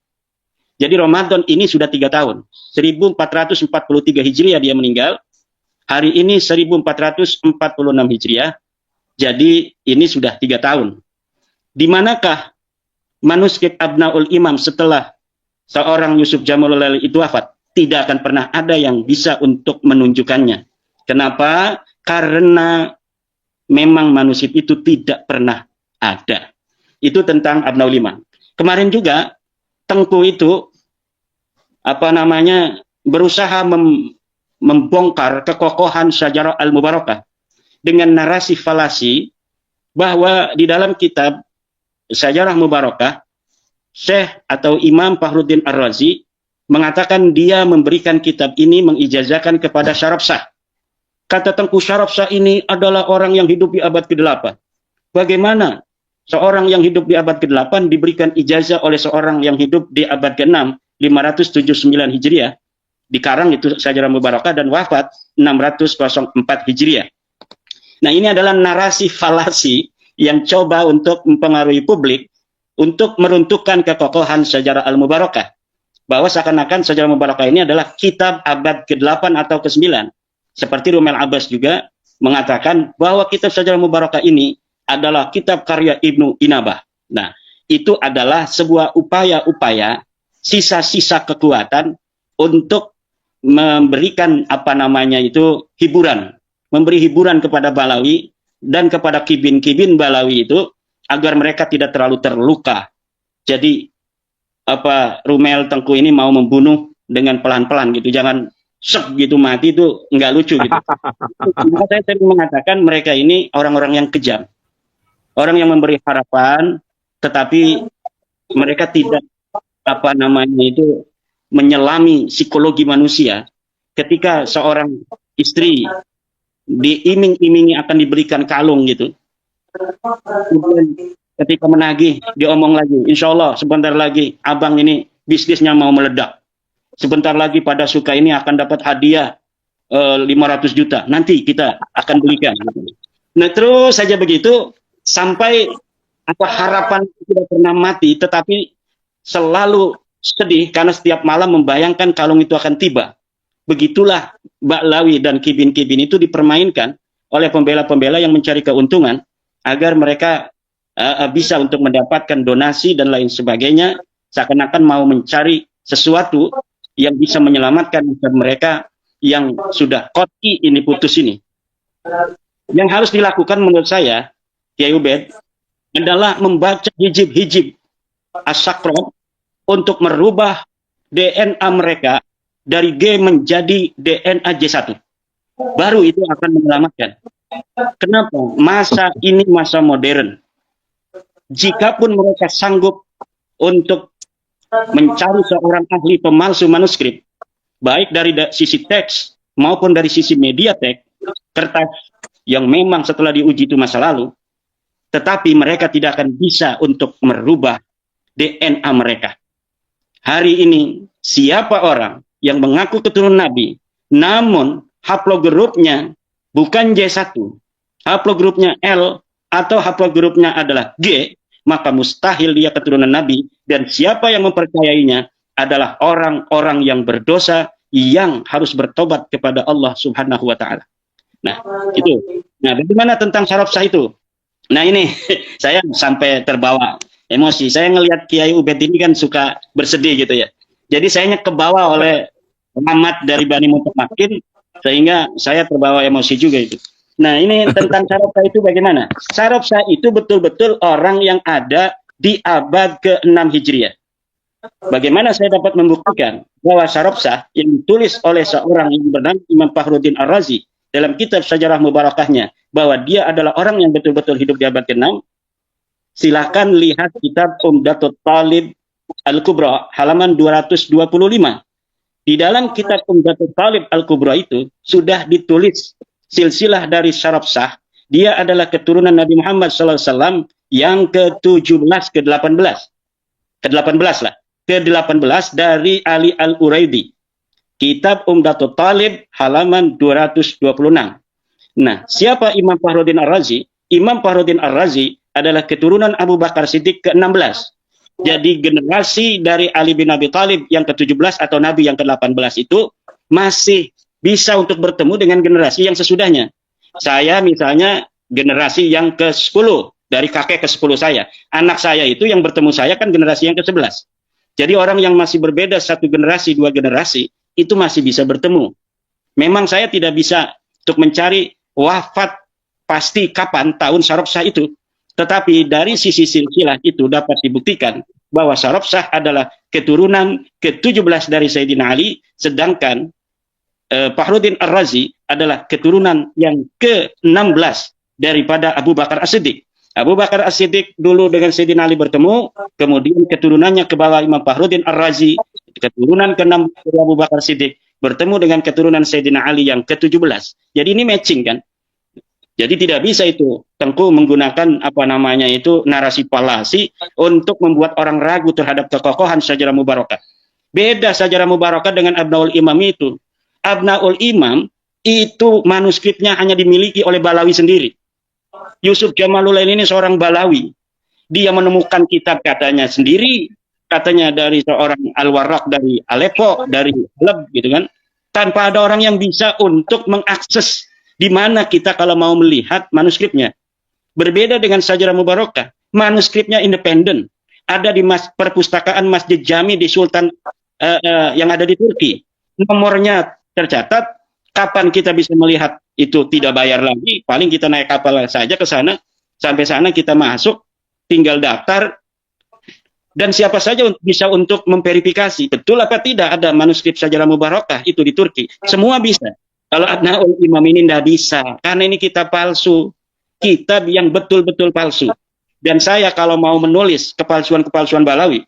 Jadi Ramadan ini sudah 3 tahun. 1443 Hijriah dia meninggal. Hari ini 1446 Hijriah. Jadi ini sudah 3 tahun. Di manakah manuskrip Abnaul Imam setelah seorang Yusuf Jamalul Lail itu wafat? Tidak akan pernah ada yang bisa untuk menunjukkannya. Kenapa? Karena memang manuskrip itu tidak pernah ada. Itu tentang Abnaul Imam. Kemarin juga Tengku itu berusaha membongkar kekokohan Syajarah Al-Mubarakah dengan narasi falasi bahwa di dalam kitab Syajarah Mubarakah Syekh atau Imam Fakhruddin Ar-Razi mengatakan dia memberikan kitab ini mengijazahkan kepada Syarabsah. Kata Tengku, Syarabsah ini adalah orang yang hidup di abad ke-8. Bagaimana seorang yang hidup di abad ke-8 diberikan ijazah oleh seorang yang hidup di abad ke-6, 579 Hijriah. Dikarang itu Syajarah Mubarakah dan wafat 604 Hijriah. Nah, ini adalah narasi falasi yang coba untuk mempengaruhi publik untuk meruntuhkan kekokohan Syajarah Al-Mubarakah. Bahwa seakan-akan Syajarah Mubarakah ini adalah kitab abad ke-8 atau ke-9. Seperti Rumel Abbas juga mengatakan bahwa kitab Syajarah Mubarakah ini adalah kitab karya Ibnu Inabah. Nah, itu adalah sebuah upaya-upaya sisa-sisa kekuatan untuk memberikan apa namanya itu hiburan, memberi hiburan kepada Balawi dan kepada kibin-kibin Balawi itu agar mereka tidak terlalu terluka. Jadi apa Rumel Tengku ini mau membunuh dengan pelan-pelan gitu, jangan sek gitu mati, itu nggak lucu gitu. Maka saya sering mengatakan mereka ini orang-orang yang kejam, orang yang memberi harapan, tetapi mereka tidak apa namanya itu menyelami psikologi manusia. Ketika seorang istri diiming-imingi akan diberikan kalung gitu, kemudian ketika menagih diomong lagi, insya Allah sebentar lagi abang ini bisnisnya mau meledak, sebentar lagi pada suka ini akan dapat hadiah 500 juta, nanti kita akan belikan. Nah terus saja begitu sampai apa harapan tidak pernah mati, tetapi selalu sedih karena setiap malam membayangkan kalung itu akan tiba. Begitulah Ba'lawi dan kibin-kibin itu dipermainkan oleh pembela-pembela yang mencari keuntungan agar mereka bisa untuk mendapatkan donasi dan lain sebagainya, seakan-akan mau mencari sesuatu yang bisa menyelamatkan mereka yang sudah koti ini, putus ini. Yang harus dilakukan menurut saya, Kiai Ubed, adalah membaca hijib-hijib as-sakron untuk merubah DNA mereka dari G menjadi DNA J1. Baru itu akan menyelamatkan. Kenapa? Masa ini masa modern. Jikapun mereka sanggup untuk mencari seorang ahli pemalsu manuskrip, baik dari sisi teks maupun dari sisi media teks, kertas yang memang setelah diuji itu masa lalu, tetapi mereka tidak akan bisa untuk merubah DNA mereka. Hari ini, siapa orang yang mengaku keturunan Nabi, namun haplogrupnya bukan J1, haplogrupnya L, atau haplogrupnya adalah G, maka mustahil dia keturunan Nabi, dan siapa yang mempercayainya adalah orang-orang yang berdosa yang harus bertobat kepada Allah Subhanahu wa Ta'ala. Nah, itu. Nah, bagaimana tentang syaraf sah itu? Nah, ini saya sampai terbawa emosi. Saya ngelihat Kiai Ubed ini kan suka bersedih gitu ya. Jadi saya kebawa oleh Muhammad dari Bani Mutamakin, sehingga saya terbawa emosi juga itu. Nah, ini tentang syaraf sah itu bagaimana? Syaraf sah itu betul-betul orang yang ada di abad ke-6 Hijriah. Bagaimana saya dapat membuktikan bahwa syaraf sah yang ditulis oleh seorang yang bernama Imam Fakhruddin Ar-Razi dalam kitab Syajarah Mubarakahnya, bahwa dia adalah orang yang betul-betul hidup di abad ke-6, silakan lihat kitab Umdatul Talib Al-Kubra halaman 225. Di dalam kitab Umdatul Talib Al-Kubra itu sudah ditulis silsilah dari syaraf sah. Dia adalah keturunan Nabi Muhammad SAW yang ke-17, ke-18. Ke-18 dari Ali Al-Uraidi. Kitab Umdatul Talib halaman 226. Nah, siapa Imam Fakhruddin Ar-Razi? Imam Fakhruddin Ar-Razi adalah keturunan Abu Bakar Siddiq ke-16. Jadi generasi dari Ali bin Abi Thalib yang ke-17 atau Nabi yang ke-18 itu masih bisa untuk bertemu dengan generasi yang sesudahnya. Saya misalnya generasi yang ke-10, dari kakek ke-10 saya. Anak saya itu yang bertemu saya kan generasi yang ke-11. Jadi orang yang masih berbeda satu generasi, dua generasi, itu masih bisa bertemu. Memang saya tidak bisa untuk mencari wafat pasti kapan tahun syaraf sah itu. Tetapi dari sisi silsilah itu dapat dibuktikan bahwa syaraf sah adalah keturunan ke-17 dari Sayyidina Ali, sedangkan Fakhruddin Ar-Razi adalah keturunan yang ke-16 daripada Abu Bakar As-Siddiq. Abu Bakar As-Siddiq dulu dengan Sayyidina Ali bertemu, kemudian keturunannya ke bawah Imam Fakhruddin Ar-Razi, keturunan ke-6 dari Abu Bakar As-Siddiq, bertemu dengan keturunan Sayyidina Ali yang ke-17. Jadi ini matching kan? Jadi tidak bisa itu Tengku menggunakan apa namanya itu narasi palasi untuk membuat orang ragu terhadap kekokohan Syajarah Mubarakah. Beda Syajarah Mubarakah dengan Abnaul Imam itu. Abnaul Imam itu manuskripnya hanya dimiliki oleh Balawi sendiri. Yusuf Jamaluddin ini seorang Balawi. Dia menemukan kitab katanya sendiri, katanya dari seorang Al-Warraq dari Aleppo, dari Halab gitu kan. Tanpa ada orang yang bisa untuk mengakses Di mana kita kalau mau melihat manuskripnya. Berbeda dengan Sajarah Mubarakah, manuskripnya independen. Ada di perpustakaan Masjid Jami di Sultan yang ada di Turki. Nomornya tercatat, kapan kita bisa melihat itu tidak bayar lagi, paling kita naik kapal saja ke sana, sampai sana kita masuk, tinggal daftar, dan siapa saja bisa untuk memverifikasi betul apa tidak ada manuskrip Sajarah Mubarakah itu di Turki. Semua bisa. Kalau Abnaul Imam ini tidak bisa, karena ini kitab palsu, kitab yang betul-betul palsu. Dan saya kalau mau menulis kepalsuan-kepalsuan Balawi,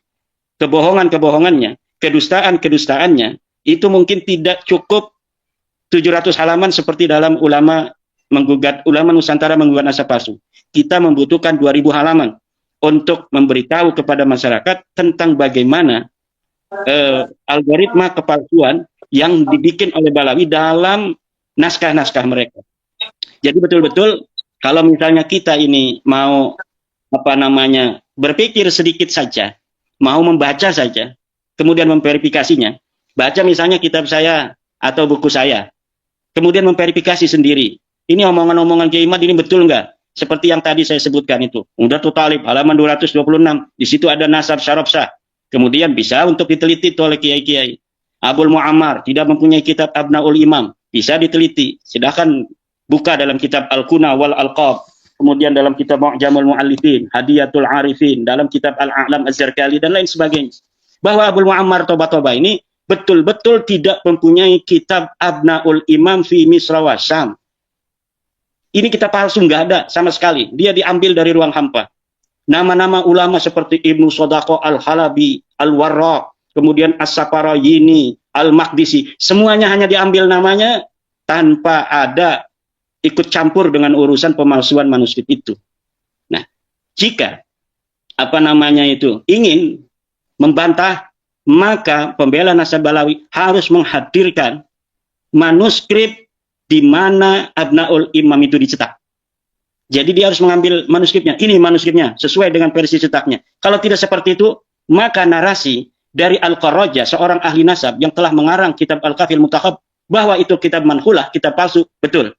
kebohongan-kebohongannya, kedustaan-kedustaannya, itu mungkin tidak cukup 700 halaman seperti dalam ulama Nusantara menggugat nasab palsu. Kita membutuhkan 2000 halaman untuk memberitahu kepada masyarakat tentang bagaimana algoritma kepalsuan yang dibikin oleh Balawi dalam naskah-naskah mereka. Jadi betul-betul kalau misalnya kita ini mau berpikir sedikit saja, mau membaca saja, kemudian memverifikasinya, baca misalnya kitab saya atau buku saya, kemudian memverifikasi sendiri. Ini omongan-omongan Kiai Imad ini betul enggak? Seperti yang tadi saya sebutkan itu. Umdatul Talib halaman 226, di situ ada nasab syarab sah. Kemudian bisa untuk diteliti oleh kiai-kiai. Abul Muammar tidak mempunyai kitab Abnaul Imam, bisa diteliti. Silahkan buka dalam kitab Al-Kuna wal Alqab, kemudian dalam kitab Mu'jamul Mu'allifin, Hadiyatul Arifin, dalam kitab Al-A'lam Az-Zarkali, dan lain sebagainya. Bahwa Abul Muammar Toba-Toba ini betul-betul tidak mempunyai kitab Abnaul Imam fi Misra wa Syam. Ini kitab palsu, nggak ada sama sekali. Dia diambil dari ruang hampa. Nama-nama ulama seperti Ibnu Sodaqo Al-Halabi, Al-Warraq, kemudian As-Saparayini, Al-Maqdisi, semuanya hanya diambil namanya tanpa ada ikut campur dengan urusan pemalsuan manuskrip itu. Nah, jika ingin membantah, maka pembela nasab Balawi harus menghadirkan manuskrip di mana Abnaul Imam itu dicetak. Jadi dia harus mengambil manuskripnya. Ini manuskripnya sesuai dengan versi cetaknya. Kalau tidak seperti itu, maka narasi dari Al-Qarraja, seorang ahli nasab yang telah mengarang kitab Al-Kafil Mutakhab, bahwa itu kitab manhulah, kitab palsu, betul.